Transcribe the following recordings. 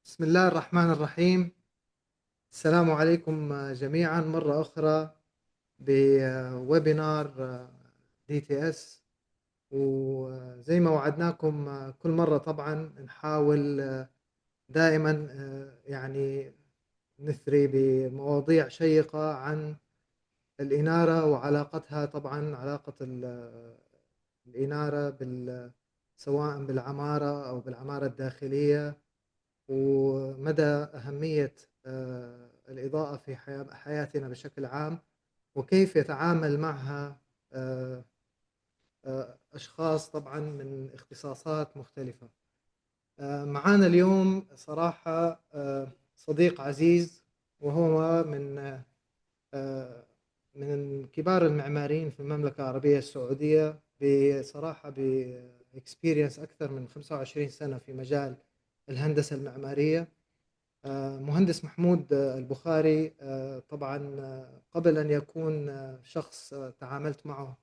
بسم الله الرحمن الرحيم. السلام عليكم جميعا مرة أخرى بويبينار دي تي اس. وزي ما وعدناكم كل مرة طبعا نحاول دائما يعني نثري بمواضيع شيقة عن الإنارة وعلاقتها، طبعا علاقة الإنارة سواء بالعمارة أو بالعمارة الداخلية، ومدى أهمية الإضاءة في حياتنا بشكل عام، وكيف يتعامل معها آه، أشخاص طبعا من اختصاصات مختلفة. معانا اليوم صراحة صديق عزيز، وهو آه، من كبار المعماريين في المملكة العربية السعودية، بصراحة بإكسبيرينس أكثر من 25 سنة في مجال الهندسة المعمارية. مهندس محمود البخاري، طبعا قبل أن يكون شخص تعاملت معه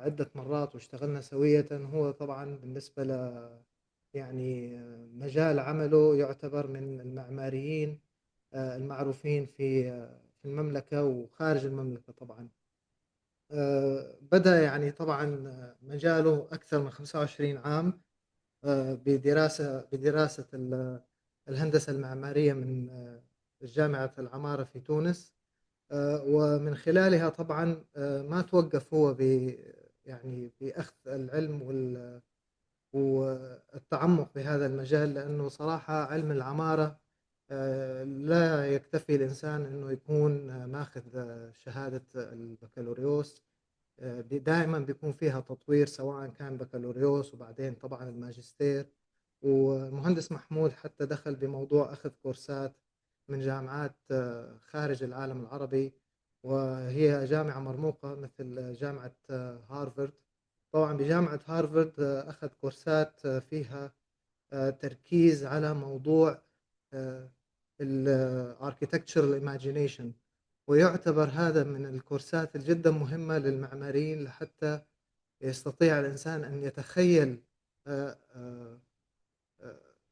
عدة مرات واشتغلنا سوية، هو طبعا بالنسبة يعني مجال عمله يعتبر من المعماريين المعروفين في المملكة وخارج المملكة طبعا. بدأ يعني طبعا مجاله أكثر من 25 عام بدراسة الهندسة المعمارية من جامعة العمارة في تونس. ومن خلالها طبعا ما توقف هو يعني بأخذ العلم والتعمق في هذا المجال، لأنه صراحة علم العمارة لا يكتفي الإنسان أنه يكون ماخذ شهادة البكالوريوس. دائما بيكون فيها تطوير، سواء كان بكالوريوس وبعدين طبعا الماجستير. ومهندس محمود حتى دخل بموضوع أخذ كورسات من جامعات خارج العالم العربي، وهي جامعة مرموقة مثل جامعة هارفارد. طبعا بجامعة هارفارد أخذ كورسات فيها تركيز على موضوع الاركيتكتشرال ايماجينيشن، ويعتبر هذا من الكورسات الجدا مهمة للمعماريين لحتى يستطيع الإنسان أن يتخيل آه، آه،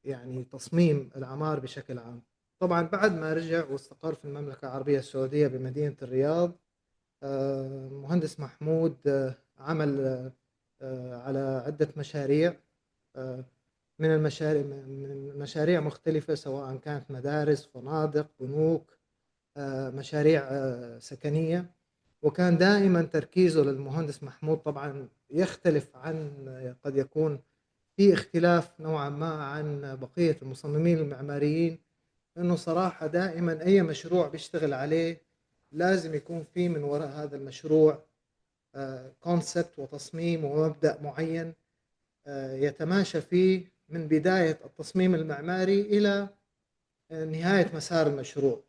يعني تصميم العمار بشكل عام. طبعا بعد ما رجع واستقر في المملكة العربية السعودية بمدينة الرياض، مهندس محمود عمل على عدة مشاريع، آه، من مشاريع مختلفة، سواء كانت مدارس، فنادق، بنوك، مشاريع سكنية. وكان دائما تركيزه للمهندس محمود طبعا يختلف عن، قد يكون في اختلاف نوعا ما عن بقية المصممين المعماريين، انه صراحة دائما اي مشروع بيشتغل عليه لازم يكون في من وراء هذا المشروع كونسبت وتصميم ومبدأ معين يتماشى فيه من بداية التصميم المعماري إلى نهاية مسار المشروع.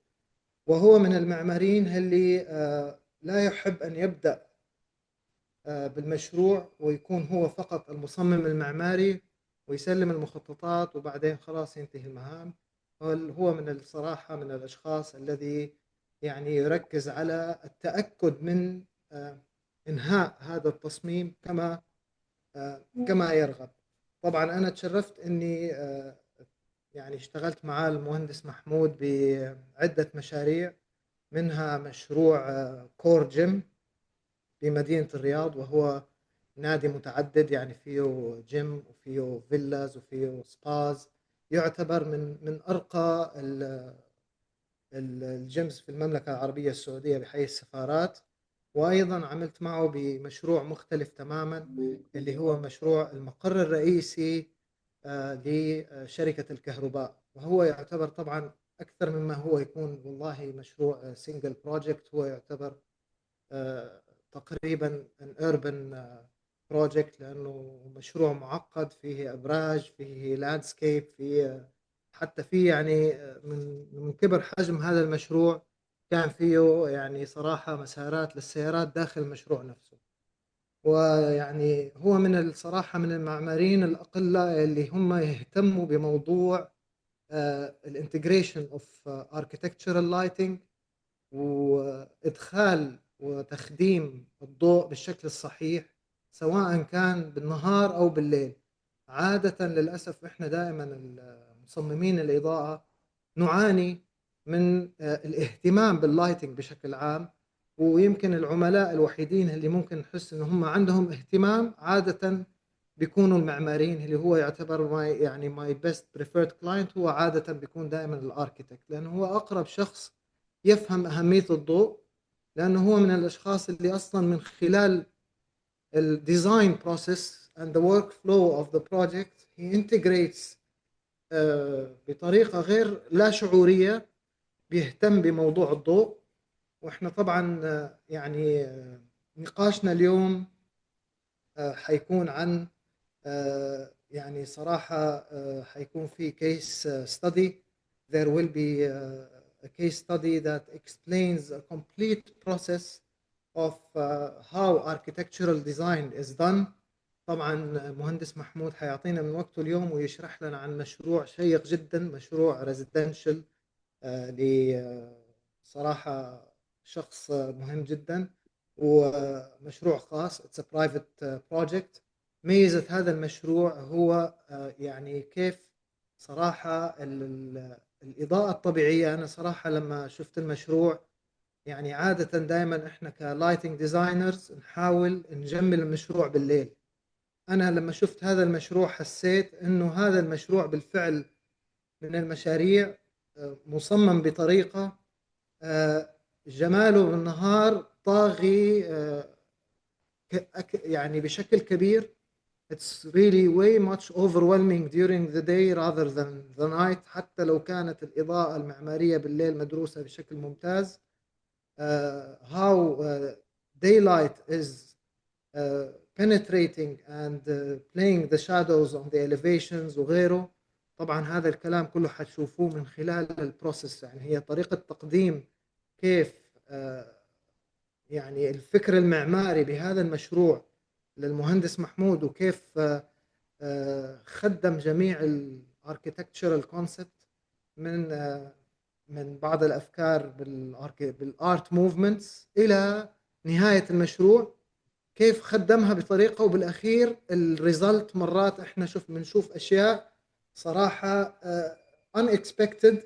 وهو من المعماريين اللي لا يحب أن يبدأ بالمشروع ويكون هو فقط المصمم المعماري ويسلم المخططات وبعدين خلاص ينتهي المهام. هو من الصراحة من الأشخاص الذي يعني يركز على التأكد من إنهاء هذا التصميم كما يرغب. طبعا أنا تشرفت أني يعني اشتغلت مع المهندس محمود بعدة مشاريع، منها مشروع كور جيم في مدينة الرياض، وهو نادي متعدد، يعني فيه جيم وفيه فيلاز وفيه سباز. يعتبر من أرقى الجيمز في المملكة العربية السعودية بحي السفارات. وأيضا عملت معه بمشروع مختلف تماما، اللي هو مشروع المقر الرئيسي لشركة الكهرباء. وهو يعتبر طبعا أكثر مما هو يكون والله مشروع سينجل بروجكت، هو يعتبر آه، تقريبا ان urban بروجكت، لأنه مشروع معقد، فيه أبراج، فيه لاندسكيب، فيه حتى فيه يعني من كبر حجم هذا المشروع كان فيه يعني صراحة مسارات للسيارات داخل المشروع نفسه. ويعني هو من الصراحة من المعماريين الأقلة اللي هم يهتموا بموضوع الانتجريشن اوف architectural lighting، وإدخال وتخديم الضوء بالشكل الصحيح سواء كان بالنهار أو بالليل. عادة للأسف إحنا دائما مصممين الإضاءة نعاني من الاهتمام باللايتنج بشكل عام، ويمكن العملاء الوحيدين اللي ممكن نحس إن هم عندهم اهتمام عادة بيكونوا المعماريين، اللي هو يعتبر يعني my best preferred client هو عادة بيكون دائما الاركيتكت، لأنه هو أقرب شخص يفهم أهمية الضوء، لأنه هو من الأشخاص اللي أصلا من خلال الديزاين process and the workflow of the project he integrates بطريقة غير لا شعورية، بيهتم بموضوع الضوء. واحنا طبعا يعني نقاشنا اليوم حيكون عن يعني صراحة حيكون في case study. There will be a case study that explains a complete process of how architectural design is done. طبعا مهندس محمود حيعطينا من وقته اليوم ويشرح لنا عن مشروع شيق جدا، مشروع ريزيدنشال لصراحة شخص مهم جدا ومشروع خاص. It's a private project. ميزة هذا المشروع هو يعني كيف صراحة الإضاءة الطبيعية. أنا صراحة لما شفت المشروع يعني عادة دائما إحنا كلايتنج ديزاينرز نحاول نجمل المشروع بالليل. أنا لما شفت هذا المشروع حسيت إنه هذا المشروع بالفعل من المشاريع مصمم بطريقة جماله بالنهار طاغي يعني بشكل كبير. It's really way much overwhelming during the day rather than the night. حتى لو كانت الإضاءة المعمارية بالليل مدروسة بشكل ممتاز. How daylight is penetrating and playing the shadows on the elevations وغيره. طبعا هذا الكلام كله حتشوفوه من خلال البروسيس، يعني هي طريقة تقديم كيف يعني الفكر المعماري بهذا المشروع للمهندس محمود، وكيف خدم جميع الاركيتكتشرال كونسبت من بعض الافكار بالارت موفمنتس الى نهاية المشروع، كيف خدمها بطريقة، وبالاخير الريزلت مرات احنا بنشوف اشياء صراحة unexpected،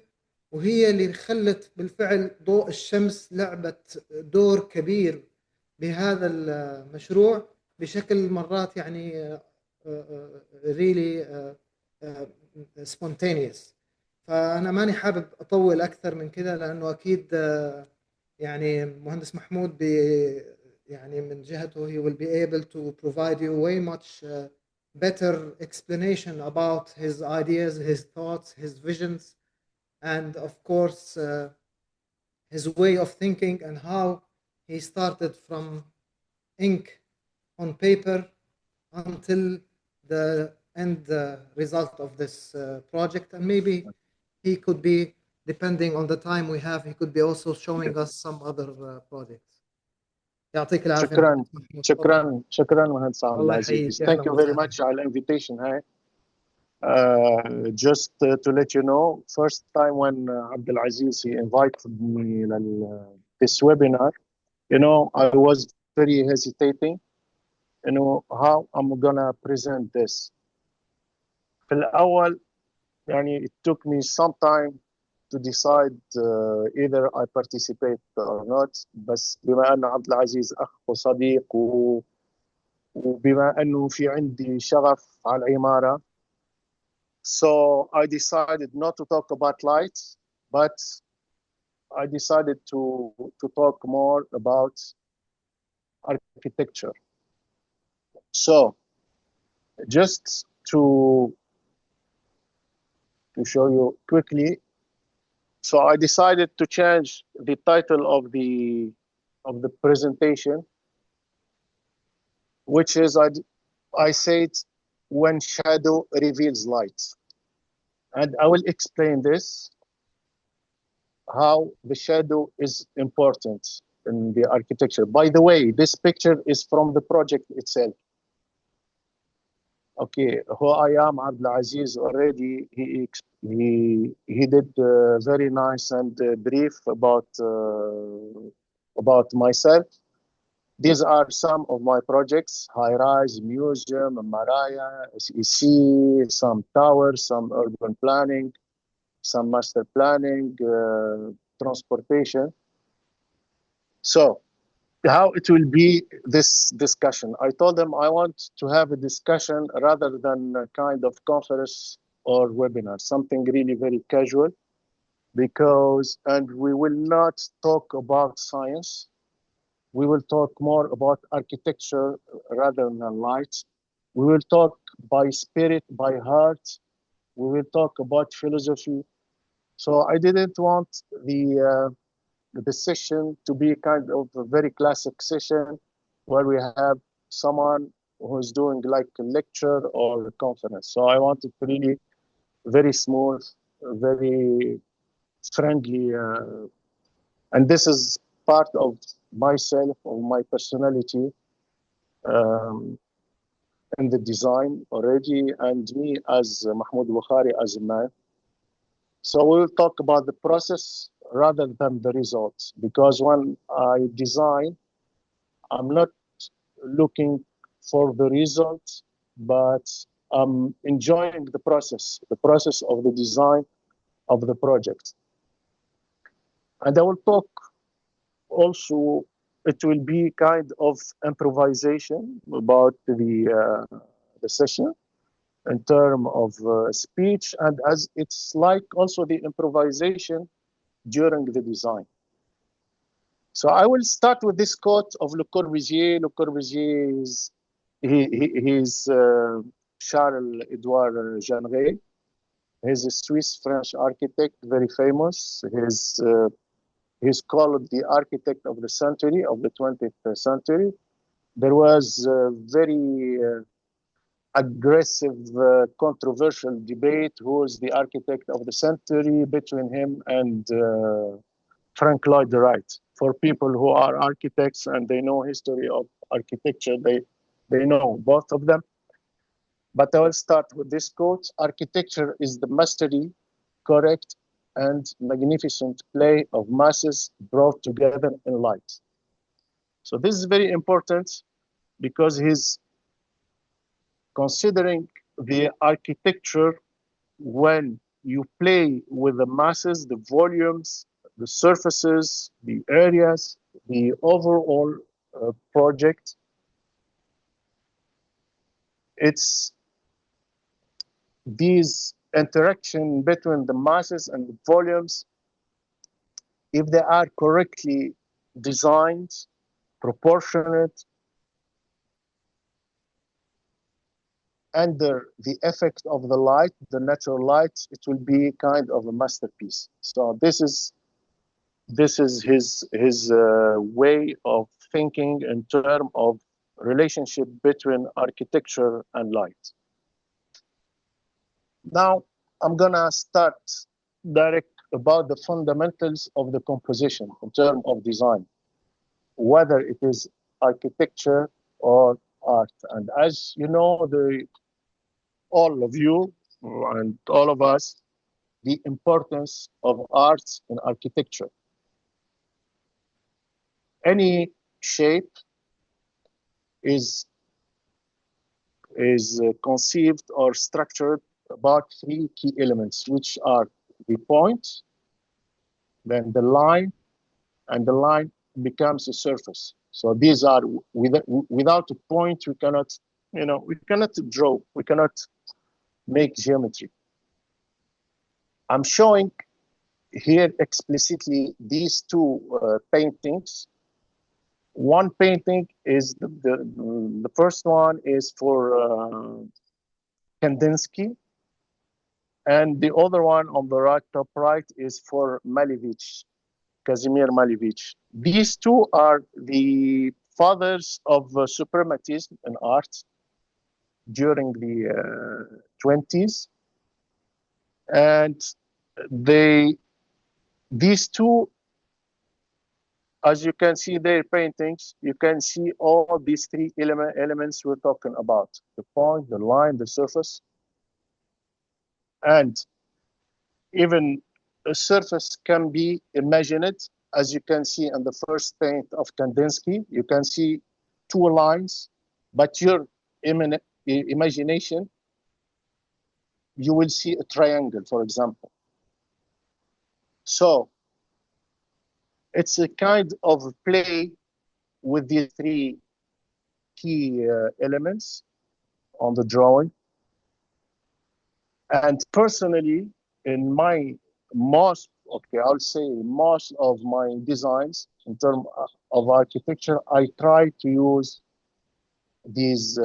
وهي اللي خلت بالفعل ضوء الشمس لعبت دور كبير بهذا المشروع بشكل مرات يعني really spontaneous. فأنا ماني حابب أطول أكثر من كده، لأنه أكيد يعني مهندس محمود يعني من جهته he will be able to provide you way much better explanation about his ideas, his thoughts, his visions, and of course his way of thinking and how he started from ink on paper until the end result of this project. And maybe he could be, depending on the time we have, he could be also showing us some other projects. يعطيك العافية. شكرا مهندس عبدالعزيز. Thank you very much على الانفيتيشن هاي. Just to let you know, first time when Abdulaziz he invited me this webinar, you know, I was very hesitating, you know, how I'm gonna present this. في الأول يعني it took me some time to decide either I participate or not. بس بما أن عبدالعزيز أخ وصديق وبما أنه في عندي شغف على العمارة, so I decided not to talk about lights, but I decided to talk more about architecture. So just to show you quickly, so I decided to change the title of the presentation, which is I said when shadow reveals light, and I will explain this how the shadow is important in the architecture. By the way, this picture is from the project itself. Okay, who I am, Abdulaziz, already he did very nice and brief about myself. These are some of my projects: high-rise, museum, Maraya, SEC, some towers, some urban planning, some master planning, transportation. So how it will be this discussion? I told them I want to have a discussion rather than a kind of conference or webinar, something really very casual, and we will not talk about science. We will talk more about architecture rather than light. We will talk by spirit, by heart. We will talk about philosophy. So I didn't want the session to be kind of a very classic session where we have someone who's doing like a lecture or a conference. So I wanted to really very smooth, very friendly, and this is part of myself, of my personality um, in the design already, and me as Mahmoud Boukhari as a man. So we'll talk about the process rather than the results, because when I design, I'm not looking for the results, but I'm enjoying the process of the design of the project. And I will talk also, it will be kind of improvisation about the session in terms of speech, and as it's like also the improvisation during the design. So I will start with this quote of Le Corbusier. Le Corbusier is he's Charles-Édouard Jeanneret. He's a Swiss-French architect, very famous. He's called the architect of the century, of the 20th century. There was a very aggressive, controversial debate who is the architect of the century between him and Frank Lloyd Wright. For people who are architects and they know history of architecture, they know both of them. But I will start with this quote: "Architecture is the mastery, correct, and magnificent play of masses brought together in light." So this is very important because he's considering the architecture when you play with the masses, the volumes, the surfaces, the areas, the overall project. It's these interaction between the masses and the volumes, if they are correctly designed, proportionate, under the effect of the light, the natural light, it will be kind of a masterpiece. So this is his way of thinking in terms of relationship between architecture and light. Now I'm gonna start direct about the fundamentals of the composition in terms of design, whether it is architecture or art. And as you know, all of you and all of us, the importance of arts in architecture. Any shape is conceived or structured about three key elements, which are the point, then the line, and the line becomes a surface. So these are, without a point, we cannot draw, we cannot make geometry. I'm showing here explicitly these two paintings. One painting is the first one is for Kandinsky, and the other one on the right, top right, is for Malevich, Kazimir Malevich. These two are the fathers of suprematism in art during the 20s, and these two, as you can see their paintings, you can see all these three elements we're talking about: the point, the line, the surface. And even a surface can be imagined as you can see in the first paint of Kandinsky, you can see two lines, but your imagination, you will see a triangle, for example. So it's a kind of play with the three key elements on the drawing. And personally, in my most of my designs in terms of architecture, I try to use these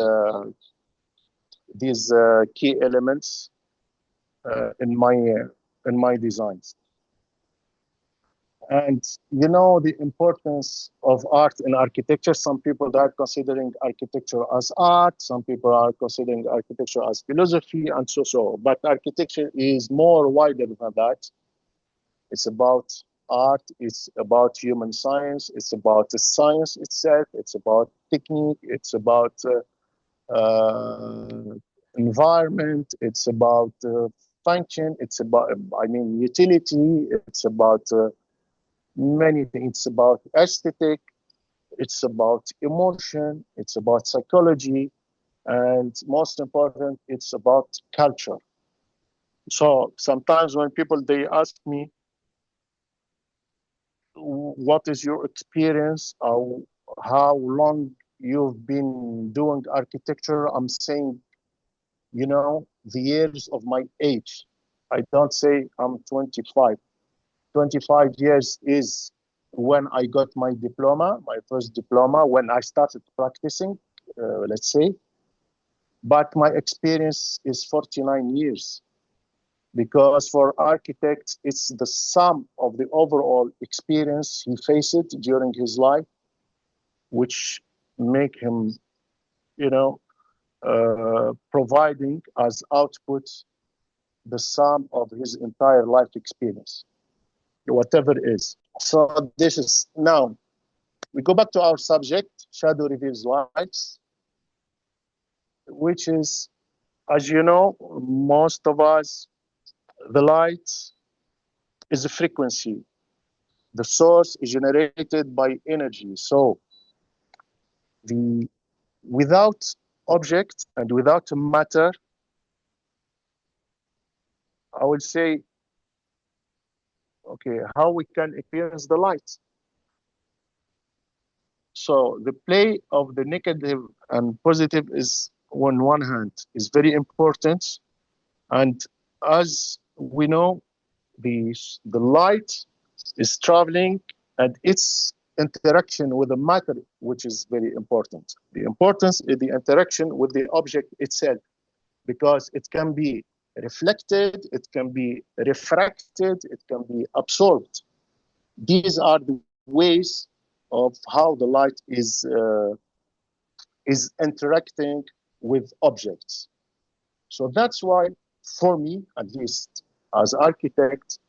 key elements in my designs. And you know the importance of art in architecture. Some people are considering architecture as art. Some people are considering architecture as philosophy, and so. But architecture is more wider than that. It's about art. It's about human science. It's about the science itself. It's about technique. It's about environment. It's about function. It's about, utility. It's about many things. It's about aesthetic, it's about emotion, it's about psychology, and most important, it's about culture. So sometimes when people, they ask me, what is your experience, or how long you've been doing architecture, I'm saying, you know, the years of my age. I don't say I'm 25. 25 years is when I got my diploma, my first diploma, when I started practicing, let's say. But my experience is 49 years, because for architects, it's the sum of the overall experience he faced during his life, which make him, you know, providing as output the sum of his entire life experience, whatever it is. So this is, now we go back to our subject, shadow reveals lights, which is, as you know, most of us, the light is a frequency. The source is generated by energy. So without object and without matter, I would say, okay, how we can experience the light. So the play of the negative and positive is, on one hand, is very important. And as we know, the light is traveling, and its interaction with the matter, which is very important. The importance is the interaction with the object itself, because it can be reflected, it can be refracted, it can be absorbed. These are the ways of how the light is interacting with objects. So that's why, for me, at least as architect,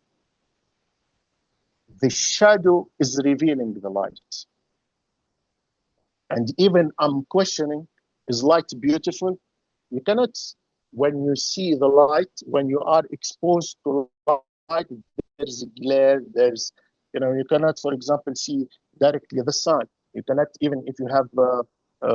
the shadow is revealing the light. And even I'm questioning, is light beautiful? You cannot, when you see the light, when you are exposed to light, there's glare, there's, you cannot, for example, see directly the sun. You cannot, even if you have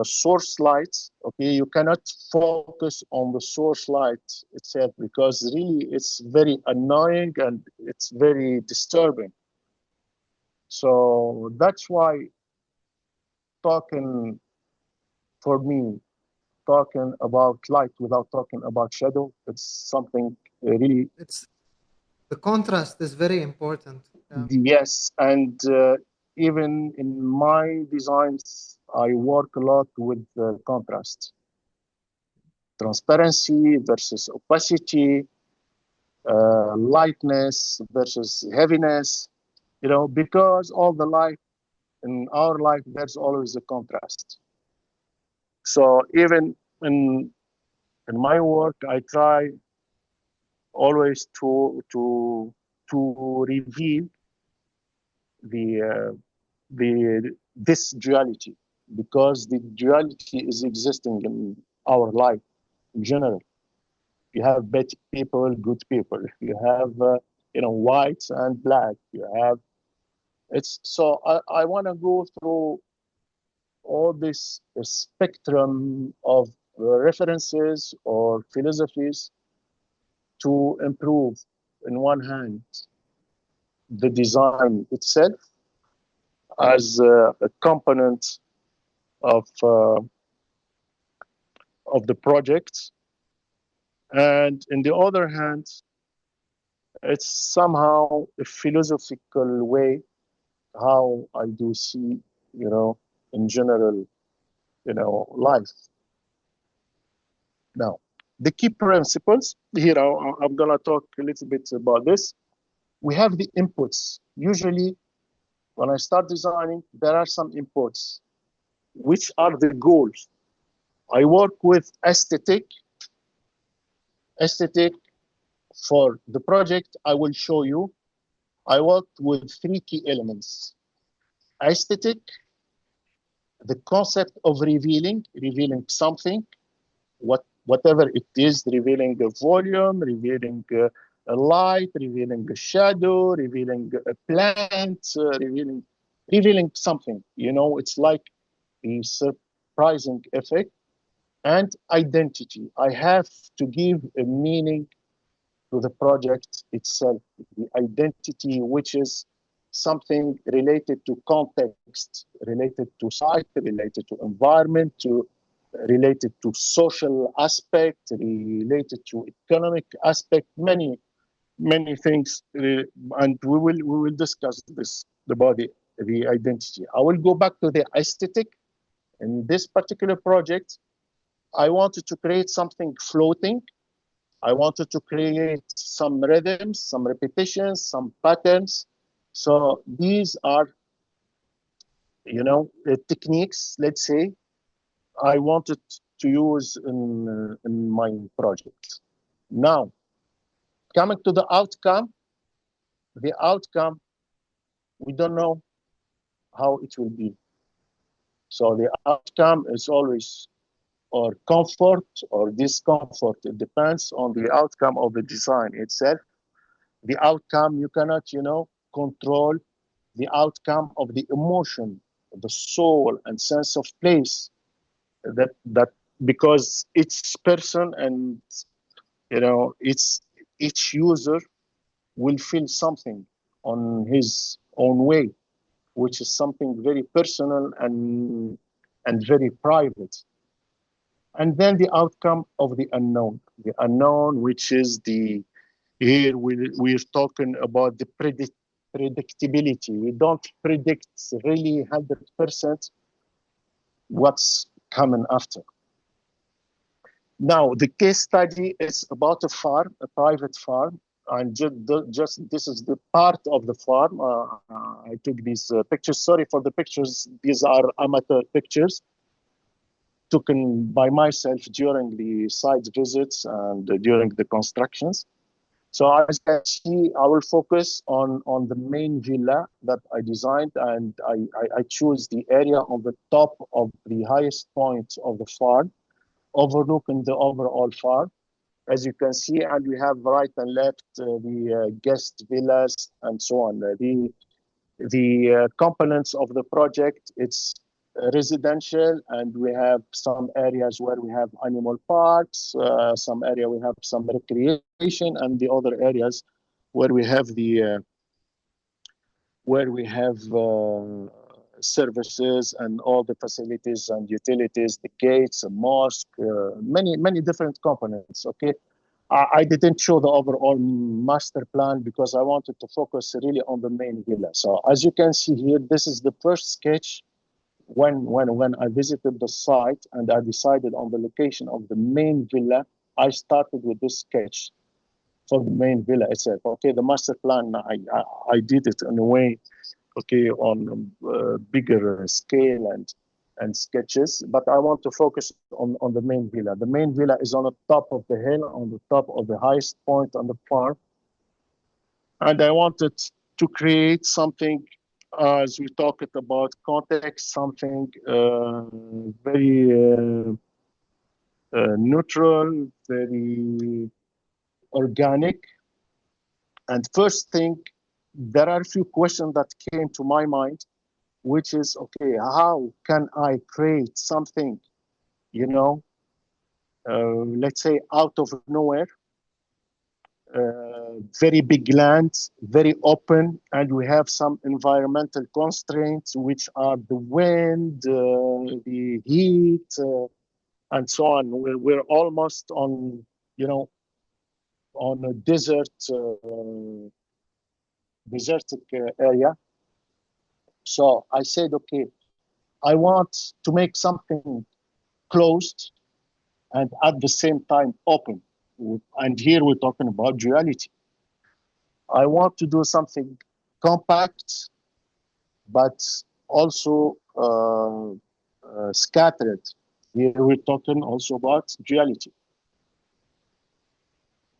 source lights, okay, you cannot focus on the source light itself, because really it's very annoying and it's very disturbing. So that's why talking about light without talking about shadow, it's something really. The contrast is very important. Yes, and even in my designs, I work a lot with contrast. Transparency versus opacity, lightness versus heaviness, because all the life, in our life, there's always a contrast. So even in my work, I try always to reveal this duality, because the duality is existing in our life in general. You have bad people, good people. You have whites and black. You have It's so I want to go through all this spectrum of references or philosophies to improve, in one hand, the design itself as a component of the project, and in the other hand, it's somehow a philosophical way how I do see, in general, life. Now, the key principles here, I'm going to talk a little bit about this. We have the inputs. Usually, when I start designing, there are some inputs, which are the goals. I work with aesthetic for the project. I will show you. I worked with 3 key elements: aesthetic, the concept of revealing something, whatever it is, revealing a volume, revealing a light, revealing a shadow, revealing a plant, revealing something. It's like a surprising effect. And identity. I have to give a meaning to the project itself. The identity, which is something related to context, related to site, related to environment, related to social aspect, related to economic aspect, many things, and we will discuss this about the identity. I will go back to the aesthetic. In this particular project, I wanted to create something floating. I wanted to create some rhythms, some repetitions, some patterns. So these are, techniques, let's say, I wanted to use in my project. Now, coming to the outcome, we don't know how it will be. So the outcome is always or comfort or discomfort. It depends on the outcome of the design itself. The outcome, you cannot, control the outcome of the emotion, the soul and sense of place that because each person and, each user will feel something on his own way, which is something very personal and very private. And then the outcome of the unknown, which is here we're talking about the predictability. We don't predict really 100% what's coming after. Now, the case study is about a farm, a private farm, and just this is the part of the farm. I took these pictures. Sorry for the pictures. These are amateur pictures taken by myself during the site visits and during the constructions. So as you can see, I will focus on the main villa that I designed, and I choose the area on the top of the highest point of the farm, overlooking the overall farm, as you can see, and we have right and left the guest villas and so on. The components of the project, it's residential, and we have some areas where we have animal parks, some area we have some recreation, and the other areas where we have services and all the facilities and utilities, the gates, a mosque, many different components. Okay, I didn't show the overall master plan because I wanted to focus really on the main villa. So as you can see here, this is the first sketch. When I visited the site and I decided on the location of the main villa, I started with this sketch for the main villa itself. Okay, the master plan, I did it in a way, okay, on a bigger scale and sketches, but I want to focus on the main villa. The main villa is on the top of the hill, on the top of the highest point on the farm. And I wanted to create something, as we talked about context, something very neutral, very organic. And first thing there are a few questions that came to my mind, which is, okay, how can I create something, you know, let's say out of nowhere, very big land, very open, and we have some environmental constraints, which are the wind, the heat, and so on. We're almost on, you know, on a desertic area. So I said, okay, I want to make something closed and at the same time open. And here we're talking about duality. I want to do something compact, but also scattered. Here we're talking also about duality.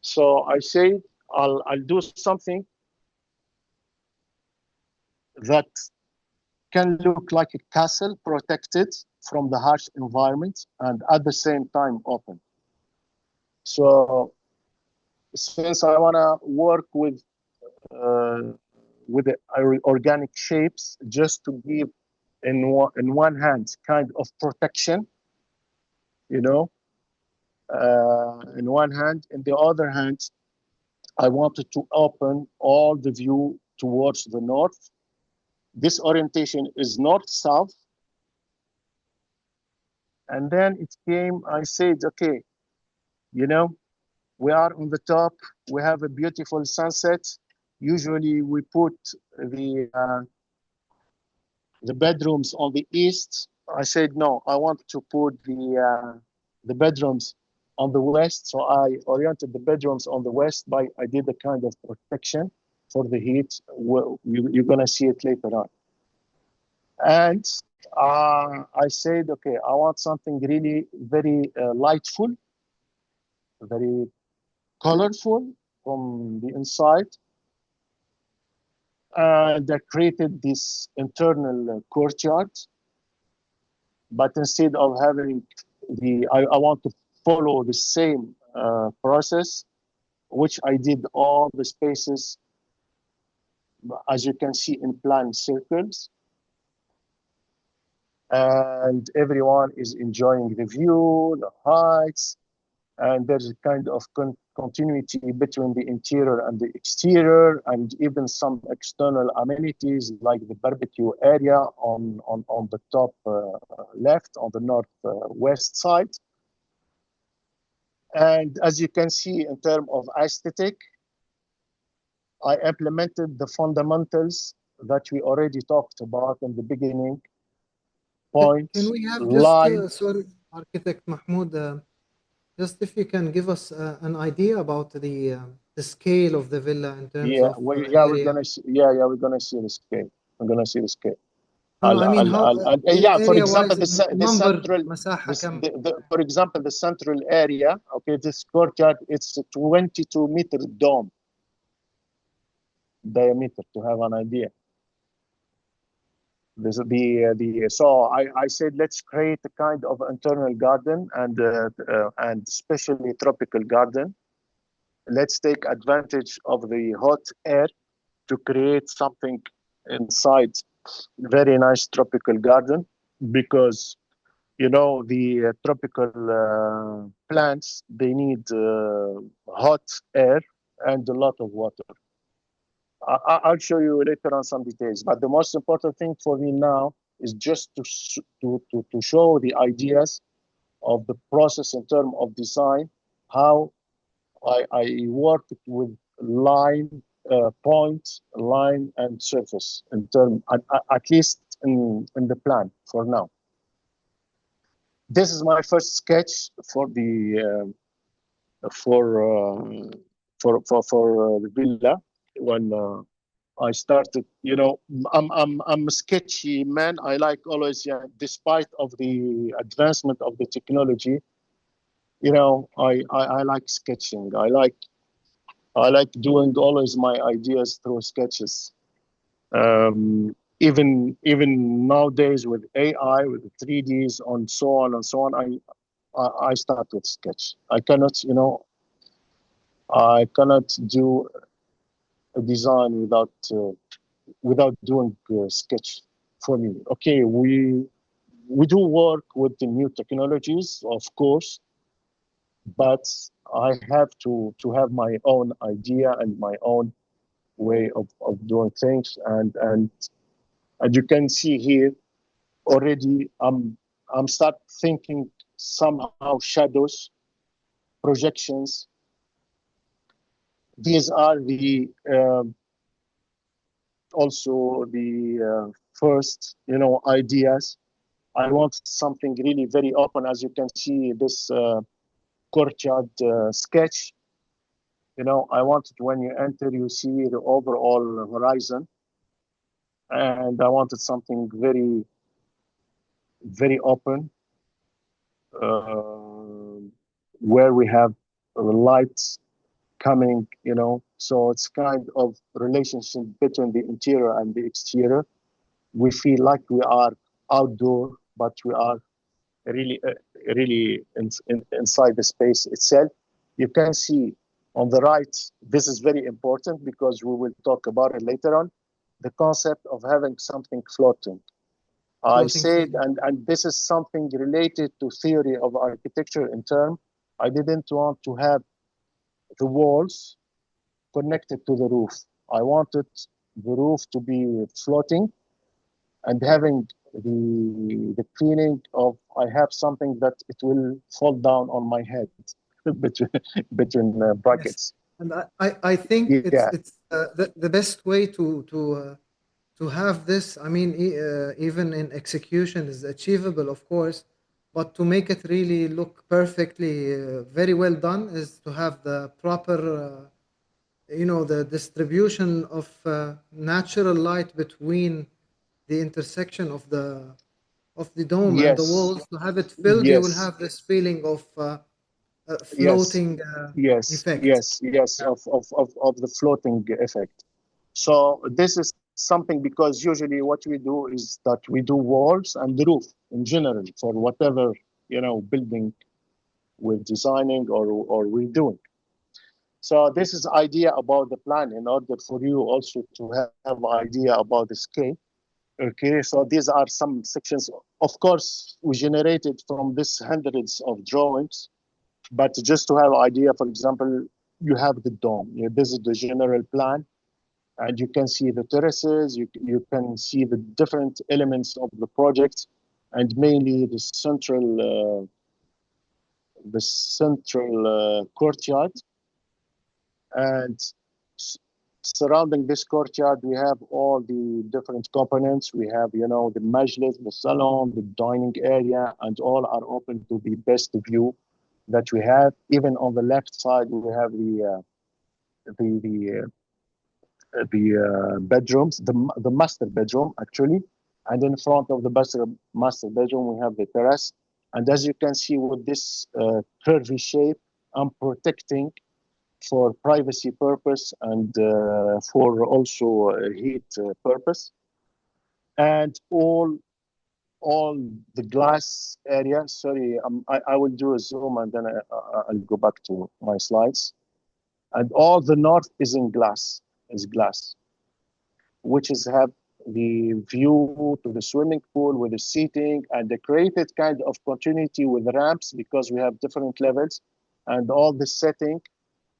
So I say I'll do something that can look like a castle, protected from the harsh environment and at the same time open. So since I want to work with the organic shapes, just to give in one hand kind of protection, you know, in one hand. In the other hand, I wanted to open all the view towards the north. This orientation is north-south. And then it came, I said, okay, you know, we are on the top, we have a beautiful sunset. Usually we put the bedrooms on the east. I said, no, I want to put the bedrooms on the west. So I oriented the bedrooms on the west by, I did a kind of protection for the heat. Well, you're gonna see it later on. And I said, okay, I want something really very lightful, very colorful from the inside. And I created this internal courtyard. But instead of having I want to follow the same process, which I did all the spaces, as you can see, in plan circles. And everyone is enjoying the view, the heights, and there's a kind of continuity between the interior and the exterior, and even some external amenities like the barbecue area on the top left, on the northwest side. And as you can see, in terms of aesthetic, I implemented the fundamentals that we already talked about in the beginning. Point, can we have line. just, sorry, Architect Mahmoud, just if you can give us an idea about the scale of the villa in terms of area. We're gonna see the scale. We're gonna see the scale. No, I mean, how for example, the central for example, the central area. Okay, this courtyard, it's a 22-meter dome diameter, to have an idea. So I said, let's create a kind of internal garden and especially tropical garden. Let's take advantage of the hot air to create something inside. Very nice tropical garden, because you know the tropical plants, they need hot air and a lot of water. I'll show you later on some details, but the most important thing for me now is just to show the ideas of the process in terms of design, how I work with line, point, line, and surface in term, at least in the plan for now. This is my first sketch for the the villa. When I started, you know, I'm a sketchy man. I like always, despite of the advancement of the technology, you know, I like sketching. I like doing always my ideas through sketches. Even nowadays with AI, with the 3Ds, and so on, I start with sketch. I cannot, you know, I cannot do a design without doing sketch for me. Okay, we do work with the new technologies, of course, but I have to have my own idea and my own way of doing things. And you can see here already I'm start thinking somehow shadows, projections. These are the also the first, ideas. I want something really very open. As you can see, this courtyard sketch. I wanted when you enter, you see the overall horizon, and I wanted something very, very open, where we have lights coming, so it's kind of relationship between the interior and the exterior. We feel like we are outdoor, but we are really inside the space itself. You can see on the right, this is very important because we will talk about it later on, the concept of having something floating. I said, and this is something related to theory of architecture in term. I didn't want to have the walls connected to the roof. I wanted the roof to be floating and having the feeling of I have something that it will fall down on my head between brackets. Yes. And I think it's the best way to have this. I mean, even in execution is achievable, of course, but to make it really look perfectly, very well done, is to have the proper, the distribution of natural light between the intersection of the dome and the walls. To have it filled, you will have this feeling of floating effect. Yes, of the floating effect. So this is something, because usually what we do is that we do walls and the roof in general for whatever building we're designing or we're doing. So this is idea about the plan in order for you also to have idea about the scale. Okay, so these are some sections. Of course, we generated from this hundreds of drawings, but just to have idea, for example, you have the dome. This is the general plan, and you can see the terraces. You can see the different elements of the project, and mainly the central courtyard. And surrounding this courtyard, we have all the different components. We have, the Mejlis, the salon, the dining area, and all are open to the best view that we have. Even on the left side, we have the bedrooms, the master bedroom actually, and in front of the master bedroom we have the terrace. And as you can see, with this curvy shape, I'm protecting for privacy purpose and for also heat purpose. And all the glass area. Sorry, I will do a zoom and then I'll go back to my slides. And all the north is glass, which have the view to the swimming pool with the seating, and the created kind of continuity with ramps because we have different levels, and all the setting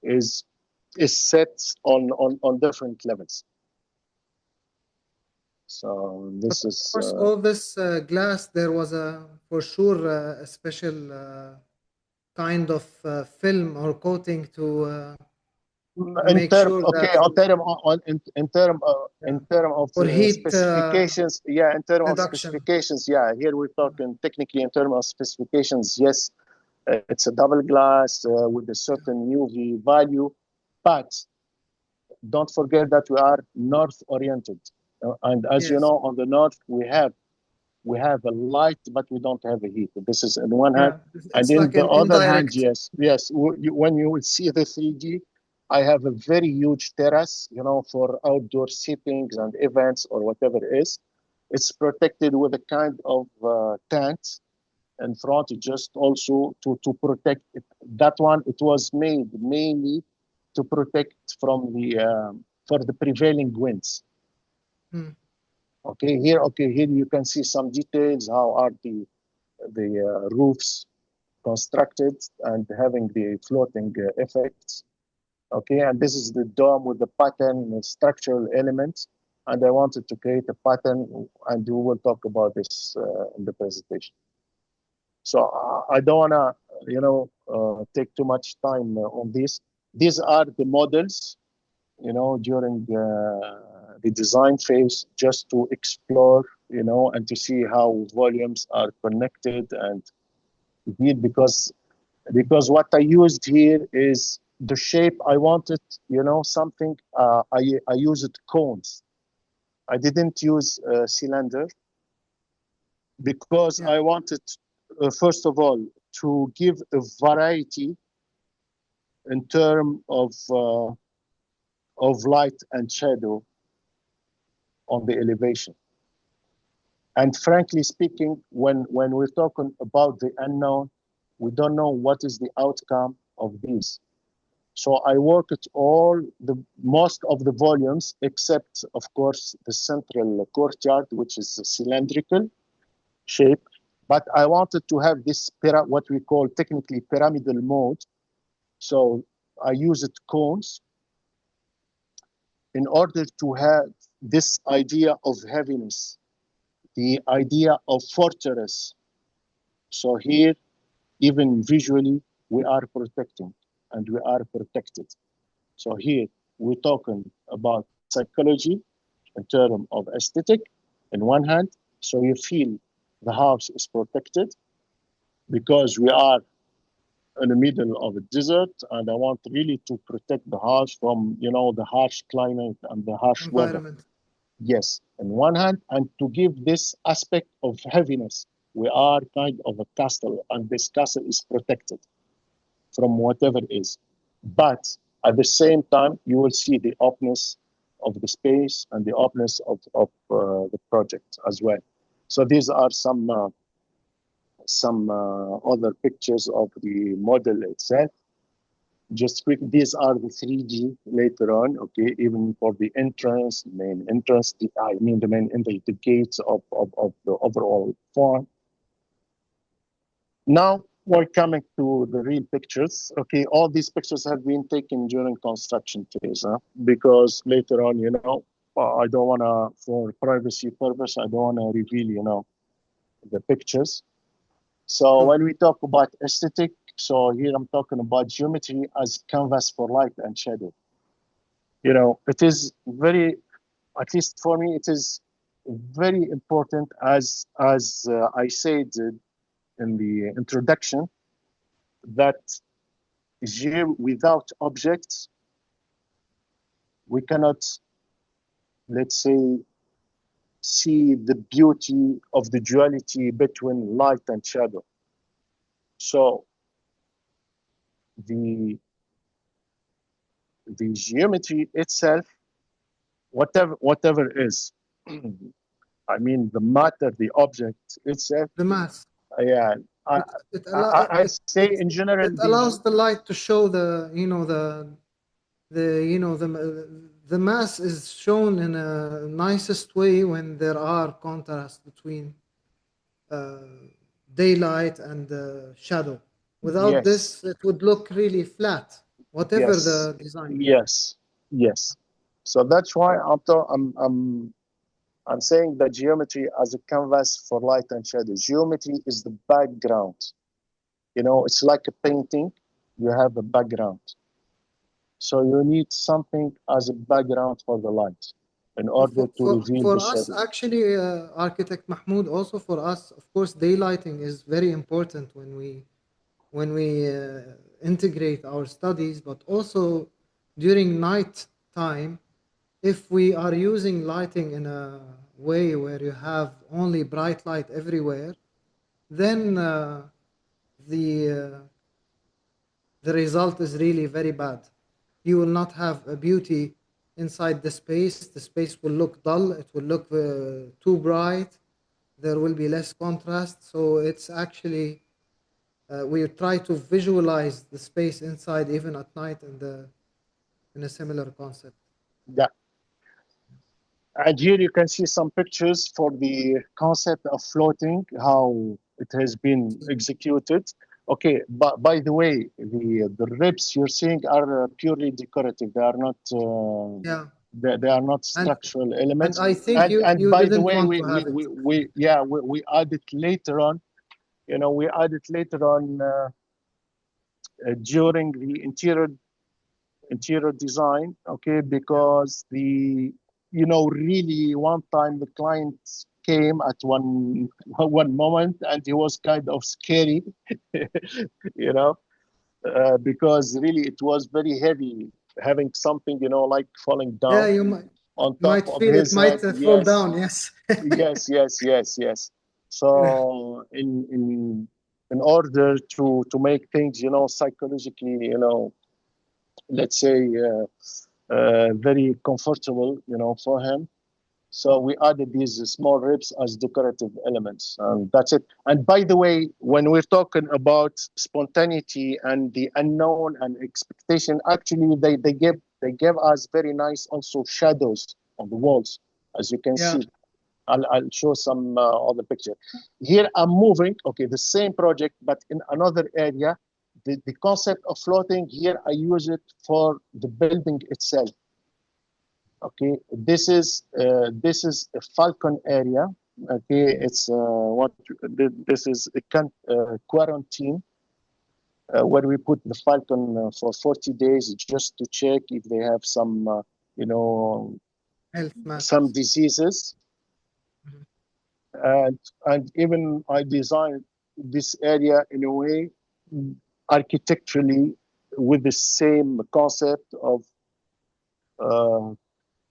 is set on different levels. So this is of course all this glass. There was for sure a special kind of film or coating to make sure that in term of for heat specifications, in terms of reduction. specifications, here we're talking technically in terms of specifications. Yes, it's a double glass with a certain UV value, but don't forget that we are north oriented, and as you know, on the north we have a light, but we don't have a heat. This is on one hand, and in the other hand, yes, when you will see the 3D, I have a very huge terrace, for outdoor sittings and events or whatever it is. It's protected with a kind of tent in front, just also to protect it. That one, it was made mainly to protect from the for the prevailing winds. Okay, here you can see some details. How are the roofs constructed and having the floating effects. Okay, and this is the dome with the pattern and structural elements. And I wanted to create a pattern, and we will talk about this in the presentation. So I don't want to, take too much time on this. These are the models, during the design phase, just to explore, and to see how volumes are connected and because what I used here is the shape I wanted, something, I used cones. I didn't use cylinder because I wanted, first of all, to give a variety in terms of light and shadow on the elevation. And frankly speaking, when we're talking about the unknown, we don't know what is the outcome of these. So I worked most of the volumes, except of course the central courtyard, which is a cylindrical shape. But I wanted to have this what we call technically pyramidal mode. So I used cones in order to have this idea of heaviness, the idea of fortress. So here, even visually, we are protecting and we are protected. So here, we're talking about psychology in terms of aesthetic in one hand. So you feel the house is protected because we are in the middle of a desert, and I want really to protect the house from, the harsh climate and the harsh environment. Weather. Yes, on one hand, and to give this aspect of heaviness. We are kind of a castle, and this castle is protected from whatever is. But at the same time, you will see the openness of the space and the openness of the project as well. So these are some other pictures of the model itself. Just quick, these are the 3D later on, okay, even for the entrance, the gates of the overall farm. Now we're coming to the real pictures. Okay, all these pictures have been taken during construction phase, because later on, I don't want to, for privacy purpose, I don't want to reveal, the pictures. So when we talk about aesthetic, so here I'm talking about geometry as canvas for light and shadow. It is very, at least for me, it is very important as I said in the introduction, that without objects, we cannot, let's say, see the beauty of the duality between light and shadow. So the geometry itself, whatever is, I mean the matter, the object itself, the mass. Yeah, I say in general, it allows the light to show the mass is shown in a nicest way when there are contrasts between daylight and shadow. Without this, it would look really flat, whatever the design. Yes. So that's why I'm saying that geometry as a canvas for light and shadow. Geometry is the background. It's like a painting. You have a background. So you need something as a background for the light in order to reveal the shadow. For us, actually, Architect Mahmoud, also for us, of course, daylighting is very important when we integrate our studies, but also during night time, if we are using lighting in a way where you have only bright light everywhere, then the result is really very bad. You will not have a beauty inside the space. The space will look dull. It will look too bright. There will be less contrast. So it's actually, we try to visualize the space inside even at night in a similar concept. Yeah. And here you can see some pictures for the concept of floating, how it has been executed. Okay, but by the way, the ribs you're seeing are purely decorative. They are not Yeah. they are not And structural elements. I think And you by the didn't way, want to have it. we add it later on. You know, we add it later on during the interior design. Okay, because really one time the client came at one moment and he was kind of scary, you know, because really it was very heavy, having something like falling Yeah, down you on top might of feel it his might head. fall Yes, down. Yes. yes. Yeah. So in order to make things psychologically let's say very comfortable for him, so we added these small ribs as decorative elements, and that's it. And by the way, when we're talking about spontaneity and the unknown and expectation, actually they gave us very nice also shadows on the walls, as you can Yeah. see. I'll show some other picture. Here I'm moving, okay, the same project, but in another area. The concept of floating here, I use it for the building itself. Okay, this is a Falcon area. Okay, it's this is a quarantine where we put the Falcon for 40 days just to check if they have some you know Health some matters. diseases. Mhm. And even I designed this area in a way architecturally with the same concept uh,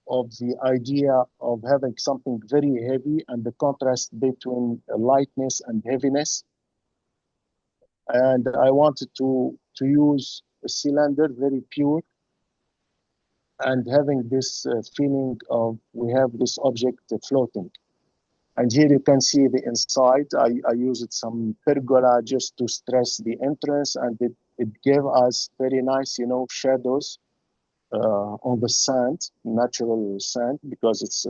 of the idea of having something very heavy and the contrast between lightness and heaviness. And I wanted to use a cylinder very pure and having this feeling of we have this object floating. And here you can see the inside. I used some pergola just to stress the entrance, and it gave us very nice, shadows on the sand, natural sand, because it's.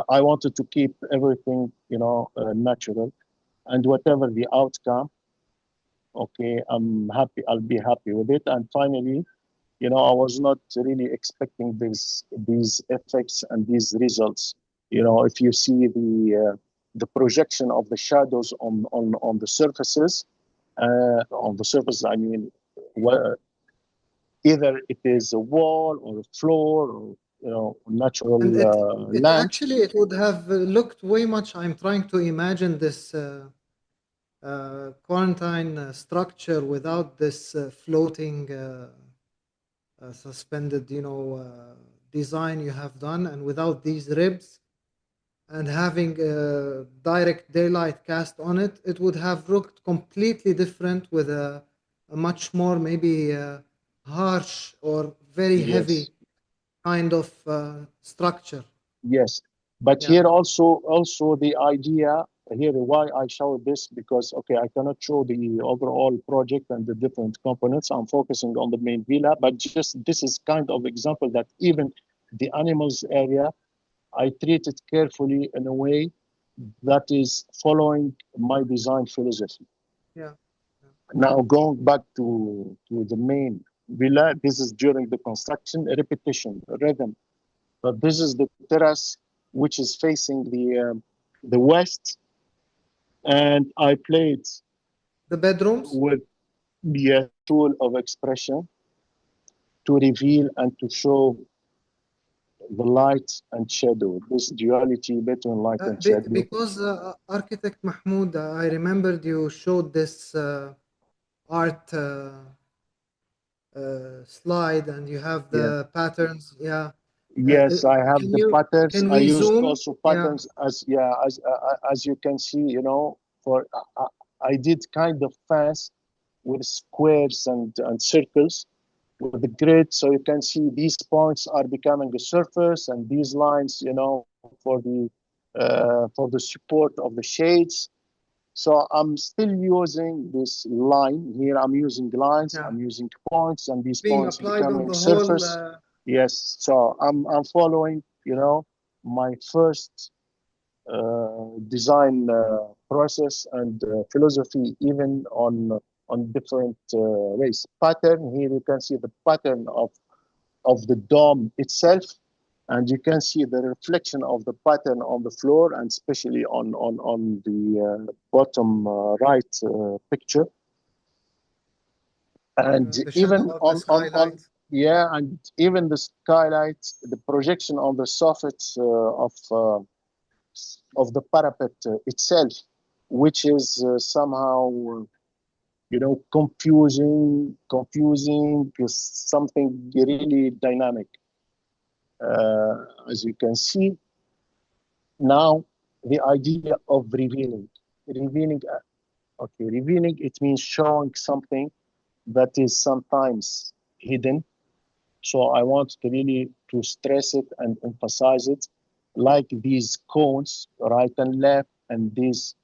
I wanted to keep everything, natural, and whatever the outcome, okay, I'm happy. I'll be happy with it. And finally, I was not really expecting these effects and these results. If you see the projection of the shadows on the surfaces, I mean, either it is a wall or a floor or natural And it land. actually it would have looked way much. I'm trying to imagine this quarantine structure without this floating suspended, design you have done, and without these ribs and having direct daylight cast on it, it would have looked completely different with a much more maybe harsh or very heavy Yes. kind of structure. Yes, but Yeah, here also the idea here why I show this, because okay, I cannot show the overall project and the different components. I'm focusing on the main villa, but just this is kind of example that even the animals area I treat it carefully in a way that is following my design philosophy. yeah, Now going back to the main villa, this is during the construction, a repetition, a rhythm. But this is the terrace which is facing the west, and I played the bedrooms. with the tool of expression to reveal and to show the light and shadow, this duality between light and shadow. Because architect Mahmoud, I remembered you showed this art slide, and you have Yeah. the patterns. Yeah, Yes, I have can the you patterns. can I we used zoom? also Yeah, patterns as you can see, for I did kind of fast with squares and circles with the grid, so you can see these points are becoming a surface, and these lines, for the support of the shades. So I'm still using this line here. I'm using lines. yeah. I'm using points, and these Being points applied on becoming the whole surface. Yes, so I'm following, my first design process and philosophy, even on different ways. Pattern, here you can see the pattern of the dome itself, and you can see the reflection of the pattern on the floor, and especially on the bottom right picture. And The even shadow of the skylight. yeah, and even the skylight, the projection on the soffits of the parapet itself, which is somehow, confusing is something really dynamic. As you can see now, the idea of revealing, revealing, it means showing something that is sometimes hidden. So I want to really to stress it and emphasize it, like these cones, right and left, and these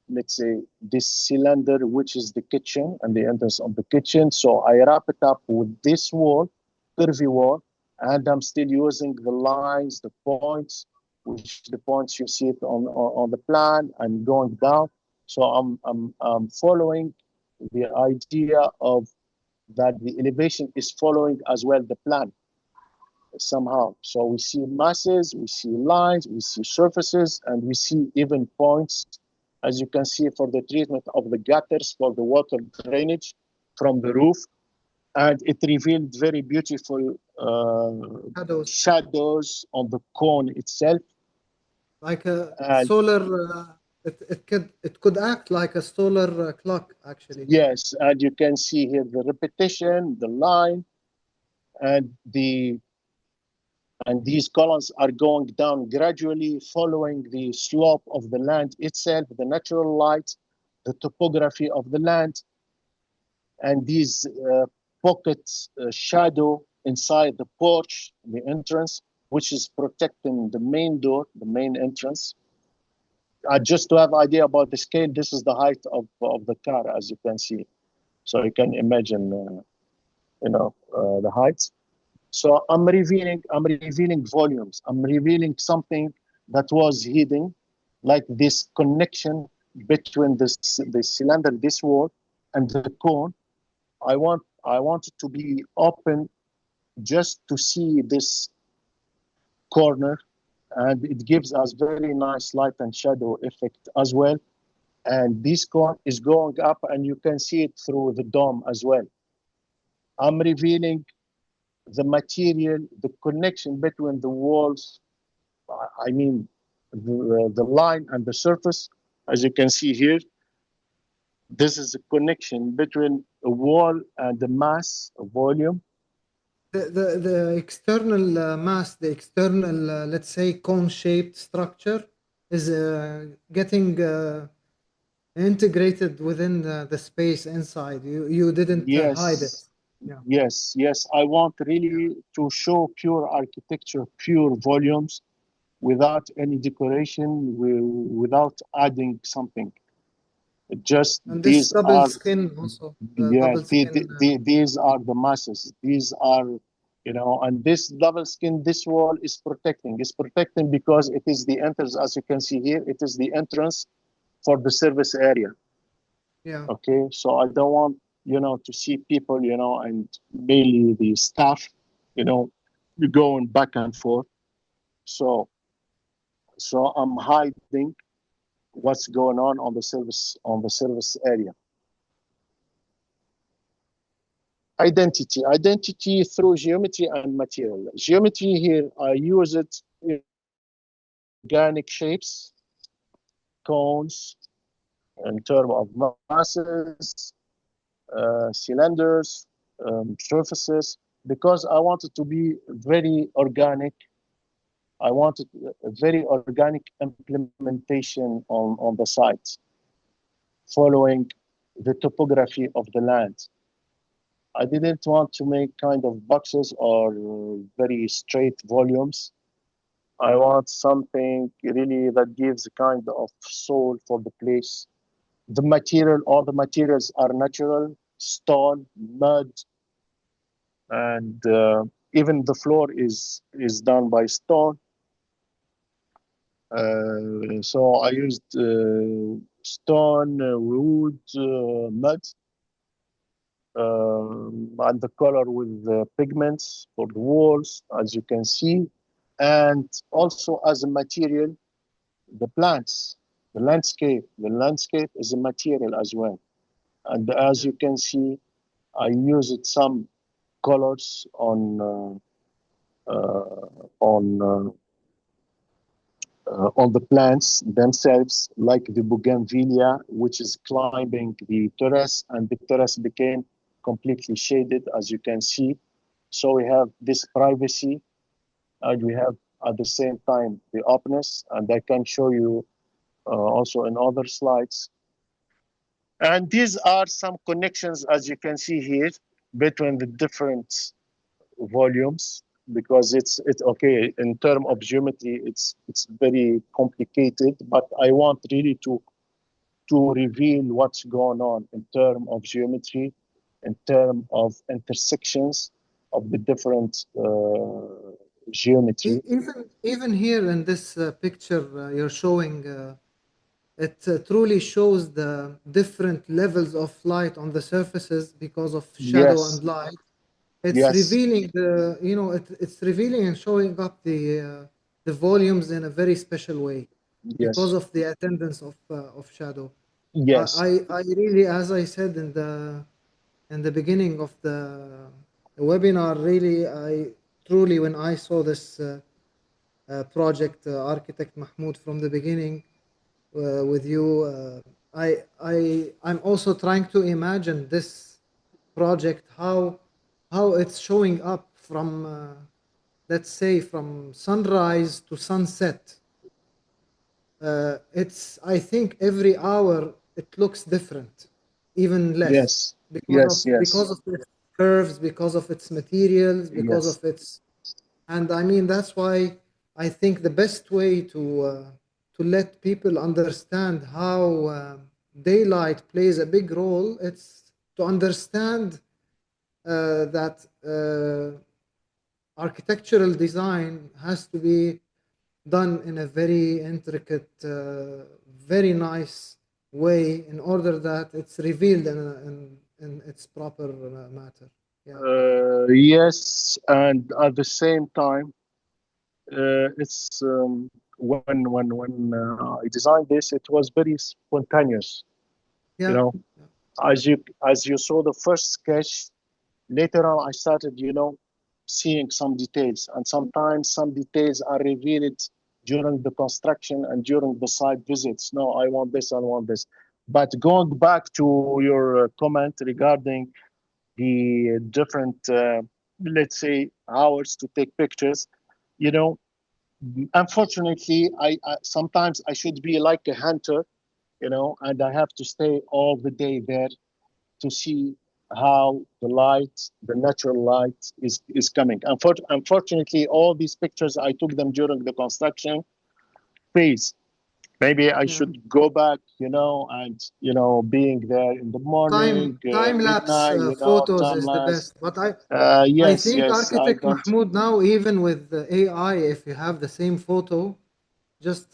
let's say this cylinder, which is the kitchen and the entrance of the kitchen. So I wrap it up with this wall, curvy wall, and I'm still using the lines, the points, which the points you see it on the plan, and going down. So I'm following the idea of that the elevation is following as well the plan somehow. So we see masses, we see lines, we see surfaces, and we see even points, as you can see, for the treatment of the gutters for the water drainage from the roof. And it revealed very beautiful shadows on the cone itself. Like a solar, it could act like a solar clock, actually. Yes, and you can see here the repetition, the line, and these columns are going down gradually, following the slope of the land itself, the natural light, the topography of the land, and these pockets shadow inside the porch, the entrance, which is protecting the main door, the main entrance. Just to have idea about the scale, this is the height of the car, as you can see. So you can imagine, the heights. So I'm revealing volumes. I'm revealing something that was hidden, like this connection between the cylinder, this wall, and the cone. I want it to be open just to see this corner, and it gives us very nice light and shadow effect as well. And this cone is going up, and you can see it through the dome as well. I'm revealing the material, the connection between the walls, I mean, the line and the surface. As you can see here, this is a connection between a wall and the mass, a volume. The external mass, the external, let's say, cone-shaped structure is getting integrated within the space inside. You didn't hide it. Yeah. Yes. I want really to show pure architecture, pure volumes, without any decoration, without adding something. Just And this these double are, skin also. yeah, Double skin. these are the masses. These are, and this double skin, this wall is protecting. It's protecting because it is the entrance, as you can see here, it is the entrance for the service area. Yeah. Okay, so I don't want, to see people, and mainly the staff, going back and forth. So I'm hiding what's going on the service area. Identity through geometry and material. Geometry here, I use it in organic shapes, cones, in terms of masses, cylinders, surfaces, because I want it to be very organic. I wanted a very organic implementation on the site, following the topography of the land. I didn't want to make kind of boxes or very straight volumes. I want something really that gives a kind of soul for the place. The material, all the materials are natural: stone, mud, and even the floor is done by stone. So I used stone, wood, mud, and the color with pigments for the walls, as you can see, and also as a material, the plants, the landscape. The landscape is a material as well, and as you can see, I used some colors on the plants themselves, like the bougainvillea, which is climbing the terrace, and the terrace became completely shaded, as you can see. So we have this privacy, and we have at the same time the openness, and I can show you also in other slides. And these are some connections, as you can see here, between the different volumes, because it's okay in terms of geometry, it's very complicated, but I want really to reveal what's going on in terms of geometry, in terms of intersections of the different geometry. Even here in this picture you're showing, it truly shows the different levels of light on the surfaces because of shadow Yes. and light. It's revealing it's revealing and showing up the volumes in a very special way because of the attendance of shadow. Yes. I really, as I said in the beginning of the webinar, really, I truly, when I saw this project, architect Mahmoud, from the beginning with you, I'm also trying to imagine this project, how it's showing up from let's say from sunrise to sunset. It's, I think every hour it looks different, even less, because of its curves, because of its materials, because of its, and I mean that's why I think the best way to let people understand how daylight plays a big role, it's to understand that architectural design has to be done in a very intricate, very nice way in order that it's revealed in its proper matter. Yes, and at the same time, it's when I designed this, it was very spontaneous. Yeah. You know, as you saw the first sketch, later on I started, seeing some details, and sometimes some details are revealed during the construction and during the site visits. No, I want this, I want this. But going back to your comment regarding the different, let's say, hours to take pictures, unfortunately, I sometimes I should be like a hunter, and I have to stay all the day there to see how the light, the natural light is coming. Unfortunately, all these pictures, I took them during the construction phase. Maybe I should go back, and, being there in the morning, time-lapse midnight, photos time is the lapse. best. But I Yes, think yes, I architect don't. Mahmoud, now even with the AI, if you have the same photo, just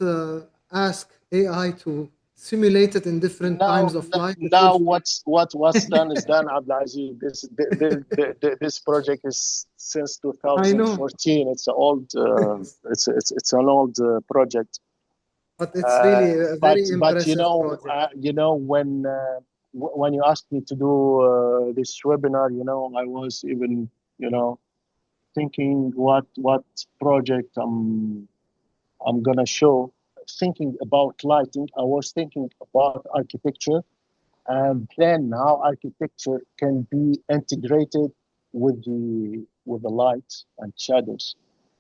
ask AI to simulate it in different times of light. Now what's done is done, Abdulaziz. This project is since I know, 2014. It's an old it's an old project. but it's really a But very impressive project. When you asked me to do this webinar, I was even thinking what project I'm gonna show. Thinking about lighting, I was thinking about architecture, and then how architecture can be integrated with the light and shadows.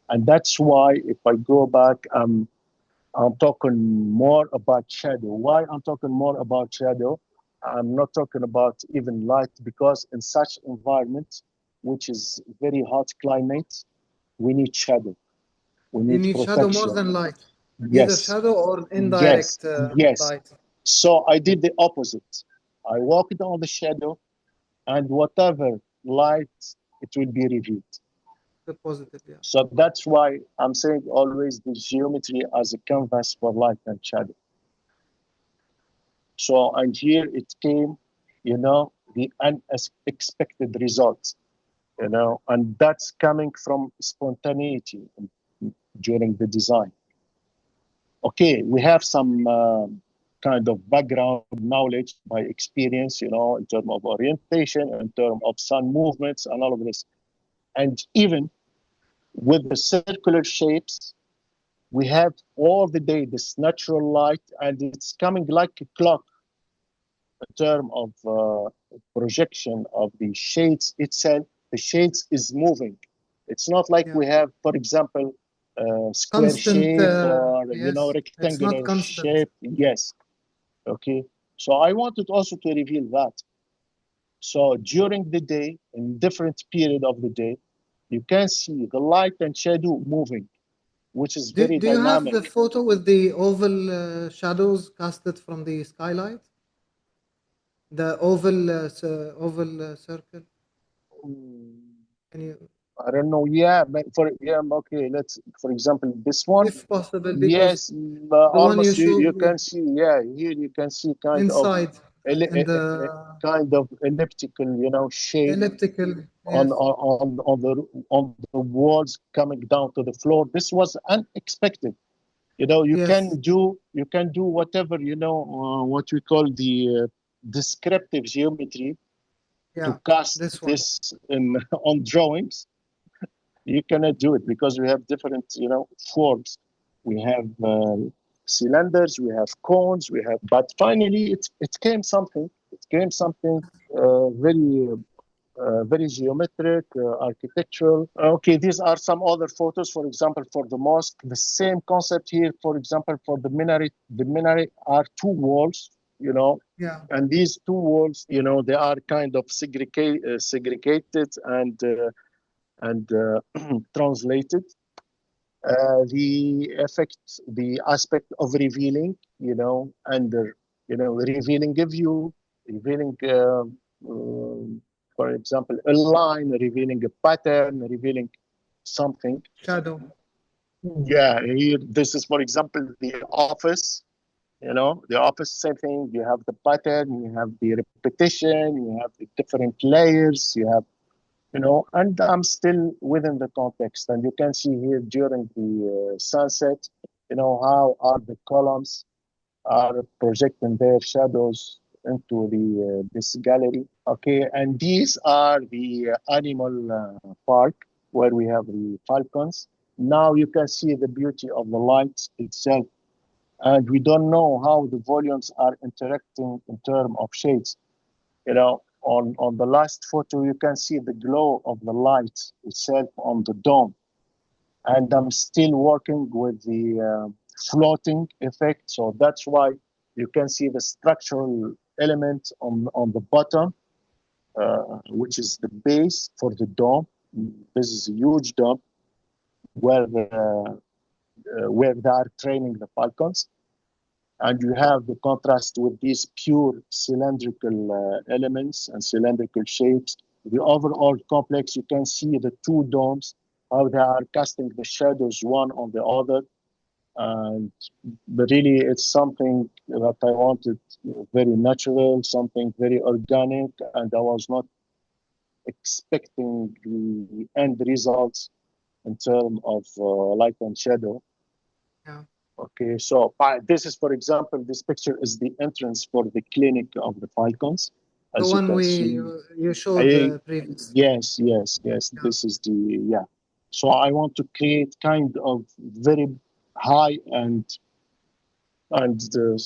And that's why, if I go back, I'm talking more about shadow. Why I'm talking more about shadow? I'm not talking about even light, because in such environment, which is very hot climate, we need shadow. We You need need shadow more protection. than light, either Yes, shadow or yes, indirect yes. light. So I did the opposite. I walked on the shadow, and whatever light it will be revealed. The positive, yeah. So that's why I'm saying always the geometry as a canvas for light and shadow. So, and here it came, you know, the unexpected results, you know, and that's coming from spontaneity during the design. Okay, we have some kind of background knowledge by experience, you know, in terms of orientation, in terms of sun movements and all of this. And even with the circular shapes, we have all the day this natural light, and it's coming like a clock in terms of projection of the shades itself. The shades is moving. It's not like we have, for example, square shape or, yes, you know, rectangular shape. Yes. Okay. So I wanted also to reveal that. So during the day, in different period of the day, you can see the light and shadow moving, which is very do you dynamic. have the photo with the oval shadows casted from the skylight? The oval circle? Can you? I don't know. Yeah, but okay. Let's, for example, this one. If possible, Yes, almost you can see. Yeah, here you can see kind inside of in the kind of elliptical, you know, shape elliptical, on, yes. on the walls coming down to the floor. This was unexpected. You know, you can do whatever, you know, what we call the descriptive geometry to cast this on drawings. You cannot do it because we have different, you know, forms. We have cylinders, we have cones, we have. But finally, it came something. It came something very geometric, architectural. Okay, these are some other photos. For example, for the mosque, the same concept here. For example, for the minaret are two walls, you know, and these two walls, you know, they are kind of segregated and translated. The effect, the aspect of revealing, you know, and you know, revealing a view, revealing. For example, a line, revealing a pattern, revealing something. Shadow. Yeah, here, this is, for example, the office. You know, the office, same thing. You have the pattern, you have the repetition, you have the different layers, you have, you know, and I'm still within the context. And you can see here during the sunset, you know, how are the columns are projecting their shadows into the this gallery. Okay, and these are the animal park where we have the falcons. Now you can see the beauty of the light itself, and we don't know how the volumes are interacting in terms of shades. You know, on the last photo, you can see the glow of the light itself on the dome, and I'm still working with the floating effect, so that's why you can see the structural element on the bottom, which is the base for the dome. This is a huge dome where they are training the falcons, and you have the contrast with these pure cylindrical elements and cylindrical shapes. The overall complex, you can see the two domes, how they are casting the shadows one on the other. And but really, it's something that I wanted very natural, something very organic, and I was not expecting the end results in terms of light and shadow. Yeah. Okay, so this is, for example, this picture is the entrance for the clinic of the falcons. The one you showed the previous. Yes. Yeah. This is the So I want to create kind of very high and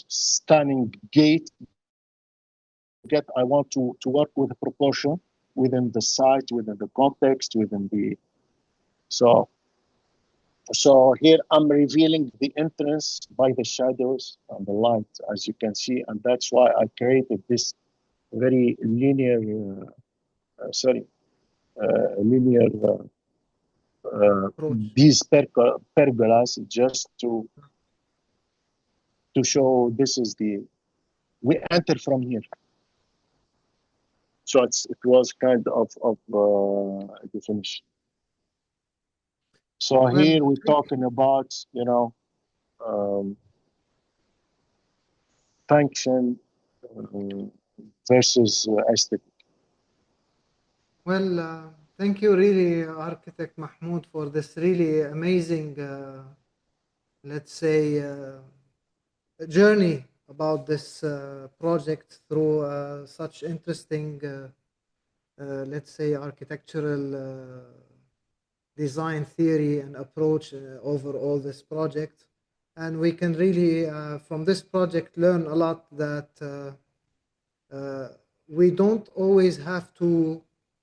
stunning gate. I want to work with a proportion within the site, within the context, within the So here I'm revealing the entrance by the shadows and the light, as you can see, and that's why I created this very linear, these pergolas just to show this is we enter from here. So it was kind of definition. So Well, here we're talking about, you know, function versus aesthetic. well, thank you really, Architect Mahmoud, for this really amazing, let's say, journey about this project through such interesting, let's say, architectural design theory and approach over all this project. And we can really, from this project, learn a lot that we don't always have to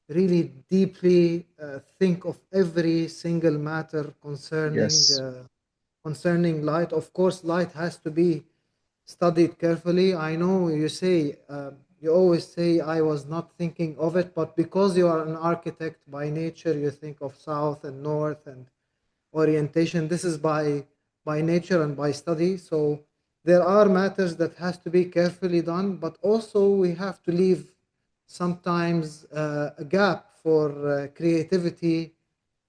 really deeply think of every single matter concerning Yes. concerning light. Of course, light has to be studied carefully. I know you say, you always say, I was not thinking of it, but because you are an architect by nature, you think of south and north and orientation. This is by nature and by study. So there are matters that has to be carefully done, but also we have to leave sometimes a gap for creativity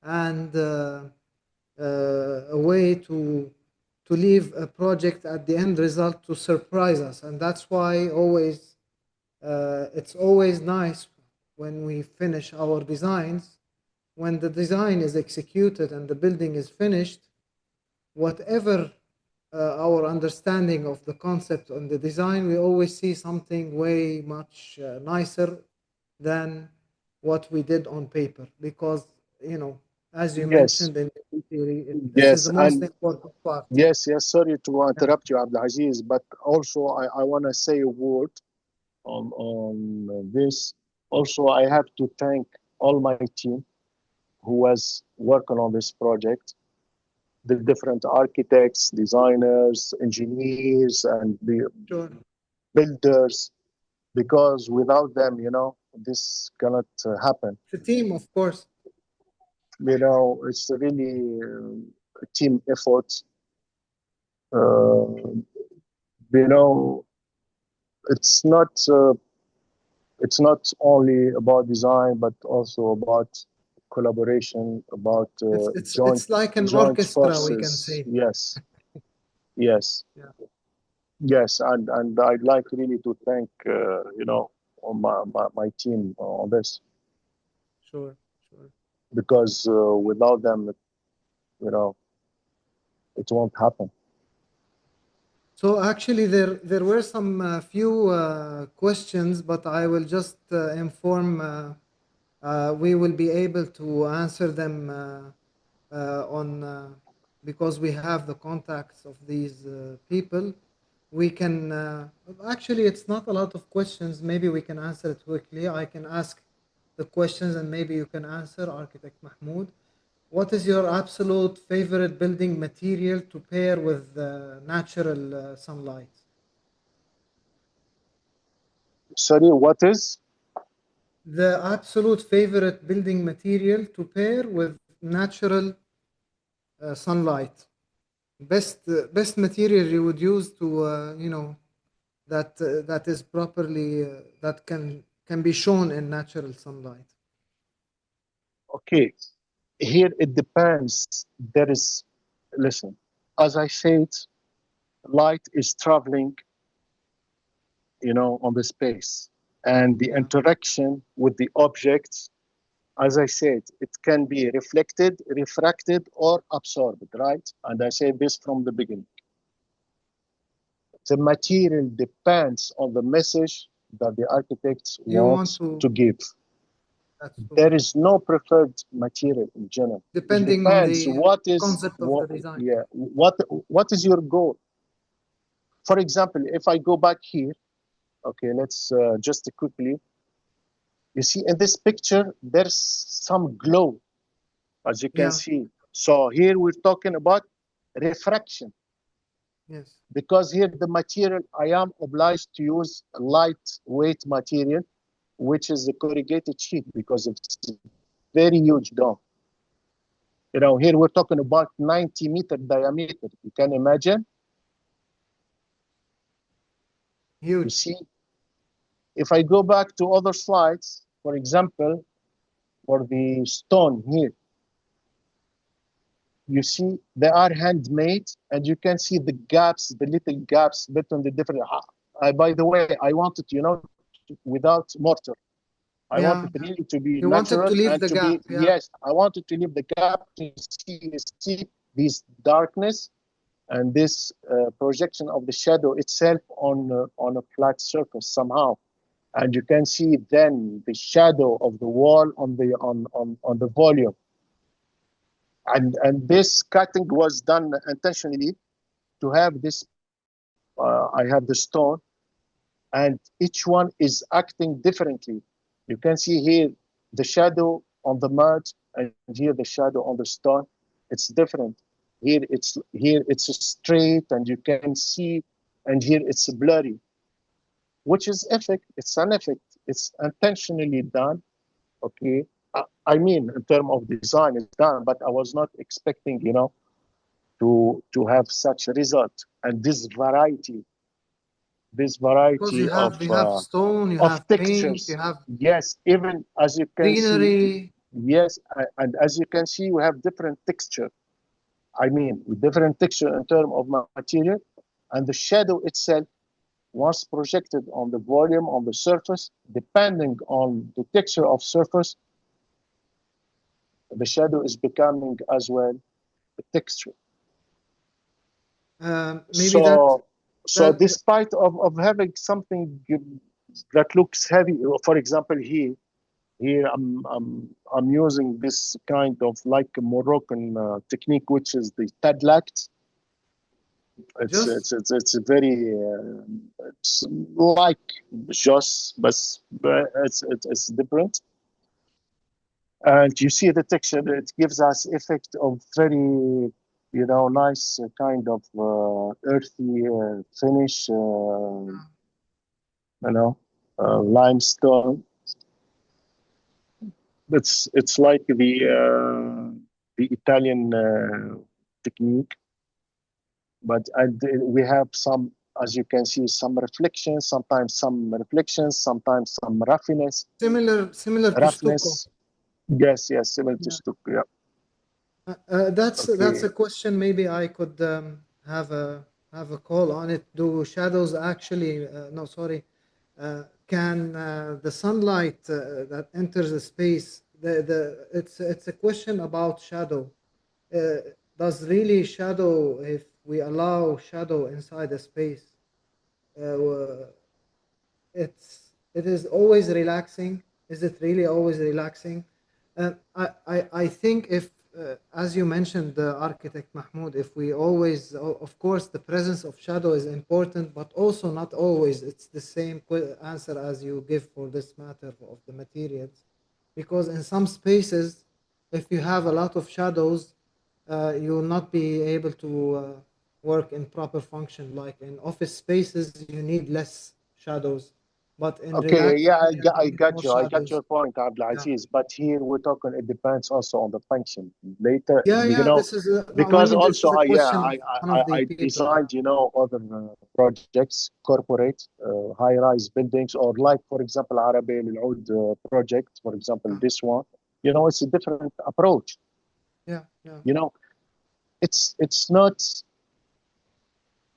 and a way to leave a project at the end result to surprise us. And that's why always it's always nice when we finish our designs, when the design is executed and the building is finished, whatever our understanding of the concept and the design, we always see something way much nicer than what we did on paper. Because, you know, as you mentioned in the theory, this is the most important part. Yes, sorry to interrupt you, Abdulaziz, but also I want to say a word on this. Also, I have to thank all my team who was working on this project, the different architects, designers, engineers, and the builders, because without them, you know, this cannot happen. The team, of course. You know, it's really a team effort. You know, it's not only about design, but also about collaboration, about it's like an orchestra, forces. we can say. Yes. Yeah. Yes, and I'd like really to thank you know, my team on this. Sure. Because without them, you know, it won't happen. So actually, there were some few questions, but I will just inform. We will be able to answer them on because we have the contacts of these people. We can actually, it's not a lot of questions. Maybe we can answer it quickly. I can ask the questions, and maybe you can answer, Architect Mahmoud. What is your absolute favorite building material to pair with natural sunlight? Sorry, what is? The absolute favorite building material to pair with natural sunlight. Best material you would use to you know, that is properly that can be shown in natural sunlight. Okay, here it depends. There is, listen, as I said, light is traveling, you know, on the space, and the interaction with the objects, as I said, it can be reflected, refracted, or absorbed, right? And I said this from the beginning. The material depends on the message that the architects want to give. There is no preferred material in general. Depending on the concept of the design. Yeah, what is your goal? For example, if I go back here, okay, let's just quickly. You see in this picture, there's some glow, as you can see. So here we're talking about refraction. Yes. Because here the material, I am obliged to use a lightweight material, which is the corrugated sheet, because it's a very huge dome. You know, here we're talking about 90-meter diameter. You can imagine. Huge. You see? If I go back to other slides, for example, for the stone here, you see they are handmade, and you can see the gaps, the little gaps between the different. By the way, I wanted, without mortar. I wanted really to be you natural wanted to leave and the to gap. be, yes, I wanted to leave the gap to see this darkness and this projection of the shadow itself on a flat surface somehow. And you can see then the shadow of the wall on the volume. And this cutting was done intentionally to have this. I have the stone, and each one is acting differently. You can see here the shadow on the mud, and here the shadow on the stone. It's different. Here it's straight, and you can see, and here it's blurry, which is effect. It's an effect. It's intentionally done. Okay, I mean, in terms of design, it's done, but I was not expecting, to have such a result and this variety Because you of have stone, you have paint, textures. you have Yes, even as you can see, greenery. yes, and as you can see, we have different texture. I mean, different texture in terms of material, and the shadow itself, once projected on the volume on the surface, depending on the texture of surface, the shadow is becoming as well a texture. Maybe so despite of having something that looks heavy, for example, here I'm using this kind of like a Moroccan technique, which is the tadlakt. It's a very it's like just, but it's different. And you see the texture, it gives us effect of very, nice kind of earthy finish, limestone. It's like the Italian technique, but we have some, as you can see, some reflections, sometimes some roughness. Similar to stucco. Yes, similar to stucco. Yeah. That's a question. Maybe I could have a call on it. Do shadows actually? No, sorry. Can the sunlight that enters the space? It's a question about shadow. Does really shadow, if we allow shadow inside a space, it is always relaxing? Is it really always relaxing? I think if, as you mentioned, the architect Mahmoud, if we always, of course, the presence of shadow is important, but also not always. It's the same answer as you give for this matter of the materials, because in some spaces, if you have a lot of shadows, you will not be able to work in proper function. Like in office spaces, you need less shadows. But in relaxed, I got you. I got your point, Abdulaziz. Yeah. But here we're talking. It depends also on the function. Later, This is because maybe this also is a question of one of the I people. designed, other projects, corporate, high-rise buildings, or like, for example, Arabia Al project. For example, this one. It's a different approach. Yeah. It's not.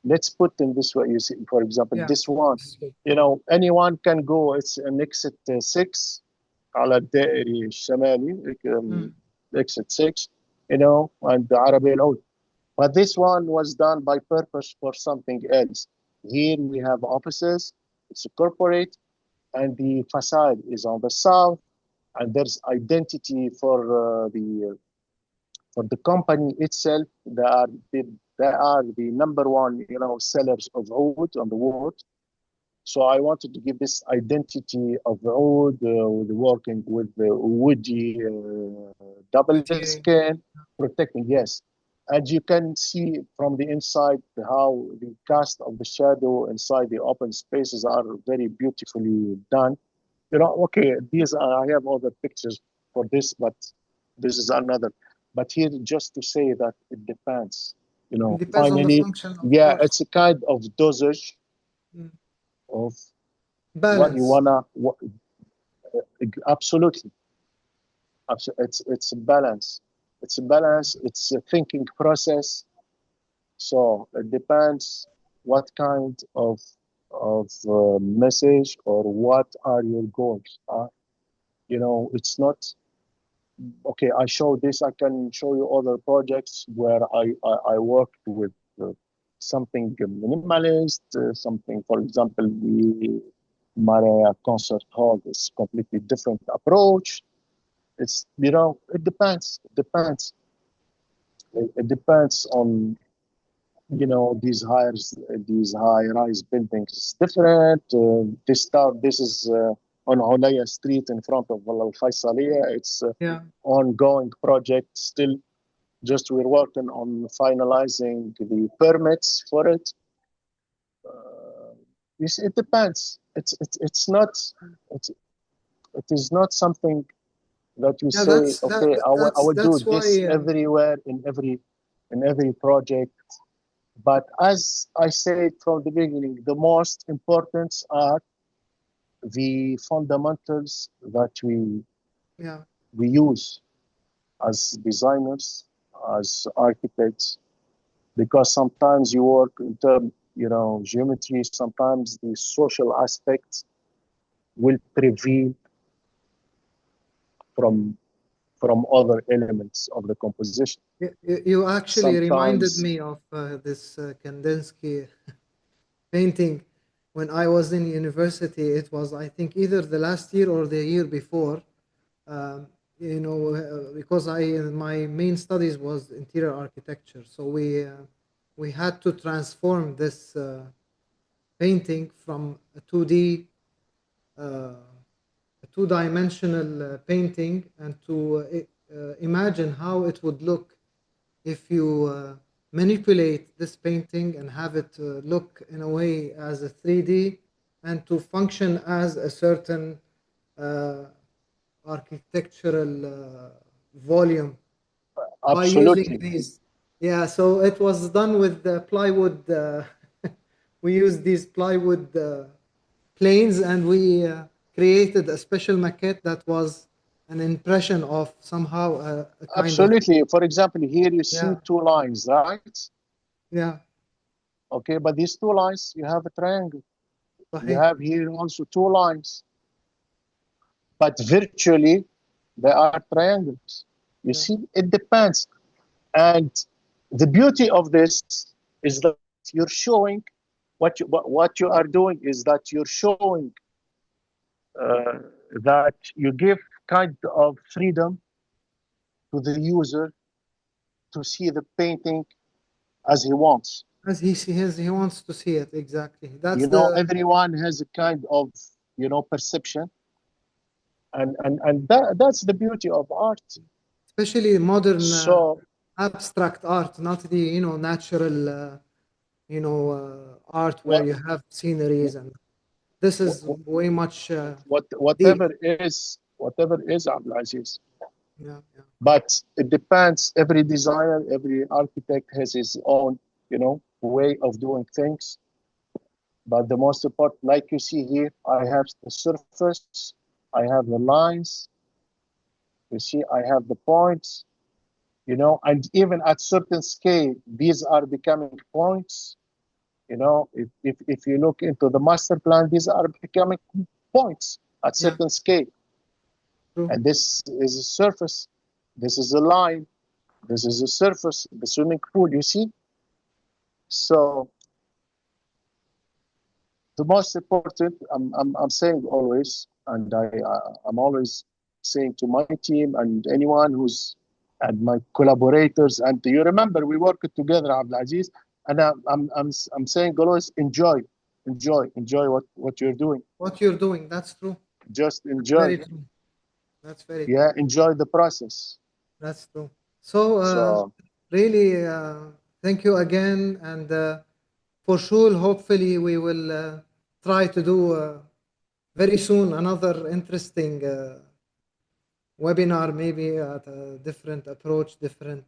Let's put in this way. You see, for example, this one, anyone can go. It's an exit 6 على الدائري الشمالي, exit 6, and the Arabia Al. But this one was done by purpose for something else. Here we have offices, it's a corporate, and the facade is on the south, and there's identity for the company itself. They are the number one, sellers of wood on the wood. So I wanted to give this identity of wood, working with the woody double skin, protecting. Yes, and you can see from the inside how the cast of the shadow inside the open spaces are very beautifully done. These I have other pictures for this, but this is another. But here, just to say that it depends. It depends on the Finally, function, of course. it's a kind of dosage of what you balance. wanna. Absolutely. It's a balance. It's a balance. It's a thinking process. So it depends what kind of message or what are your goals. You know, it's not okay. I show this. I can show you other projects where I worked with something minimalist, something, for example, the Maria concert hall is completely different approach. It's, you know, it depends. It depends. It depends on, you know, these high-rise buildings is different. This is on Hulaya Street in front of Al Faisaliya. It's Yeah. ongoing project still. Just we're working on finalizing the permits for it. It depends. It is not something that you Yeah, say, okay, I will do that's this why everywhere in every project. But as I said from the beginning, the most important are the fundamentals that yeah, we use as designers, as architects, because sometimes you work in terms, you know, geometry, sometimes the social aspects will prevail from other elements of the composition. you actually reminded Sometimes, me of this Kandinsky painting when I was in university. It was, I think, either the last year or the year before. Um, you know, because my main studies was interior architecture, so we had to transform this painting from a 2D, a two-dimensional painting, and to imagine how it would look if you manipulate this painting and have it look in a way as a 3D and to function as a certain uh, architectural volume by using absolutely, these. Yeah, so it was done with the plywood. We used these plywood planes, and we created a special maquette that was an impression of somehow a kind of, absolutely. For example, here you see yeah, two lines, right? yeah, Okay, but these two lines, you have a triangle. You صحيح. have here also two lines, but virtually they are triangles. You Yeah, see, it depends. And the beauty of this is that you're showing what you are doing is that you're showing uh, that you give kind of freedom to the user to see the painting as he wants. as he wants to see it exactly. That's You know, the, everyone has a kind of, you know, perception, and that's the beauty of art. especially modern So abstract art, not the, you know, natural art where what you have sceneries, and this is way much deep. whatever is Abdulaziz. Yeah, yeah, But it depends. Every designer, every architect has his own, you know, way of doing things. But the most important, like you see here, I have the surface, I have the lines. You see, I have the points. You know, and even at certain scale, these are becoming points. You know, if you look into the master plan, these are becoming points at yeah, certain scale. true. And this is a surface. This is a line. This is a surface, the swimming pool, you see? So the most important, I'm saying always, and I'm always saying to my team and anyone who's, and my collaborators, and you remember we worked together, Abdulaziz, and I'm saying always enjoy what you're doing. What you're doing, that's true. Just That's enjoy. very true. That's very true. Yeah, enjoy the process. That's true. So, So really, thank you again. And for sure, hopefully, we will try to do very soon another interesting webinar, maybe at a different approach, different,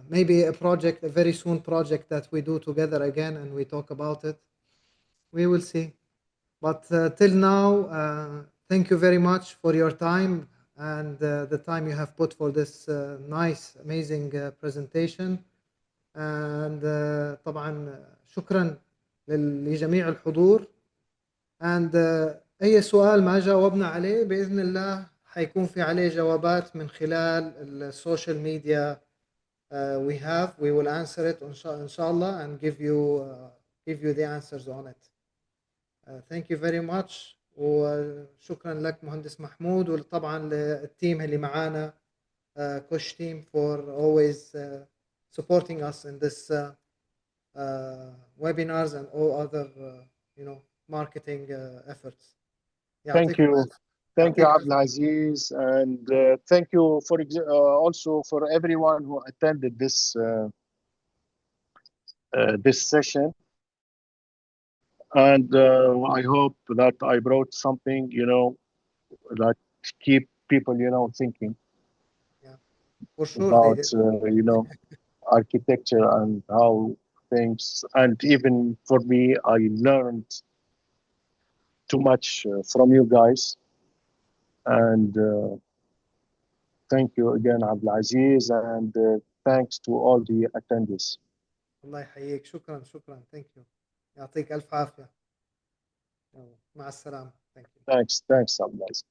maybe a project, a very soon project that we do together again and we talk about it. We will see. But till now, thank you very much for your time and the time you have put for this nice, amazing presentation. And طبعا شكرا لجميع الحضور. And أي سؤال ما جاوبنا عليه بإذن الله حيكون في عليه جوابات من خلال السوشيال ميديا we will answer it إن شاء الله and give you the answers on it. Thank you very much وشكرا لك مهندس محمود وطبعا للتيم اللي معانا كوش team for always supporting us in this webinars and all other marketing efforts. Thank you. Thank you, Abdulaziz, and thank you for also for everyone who attended this this session. And I hope that I brought something, that keep people, thinking for sure about, architecture and how things. And even for me, I learned too much from you guys. And thank you again, Abdulaziz, and thanks to all the attendees. الله يحييك. شكرا. Thank you. يعطيك ألف عافية. مع السلامة. Thank you. Thanks, Abdulaziz.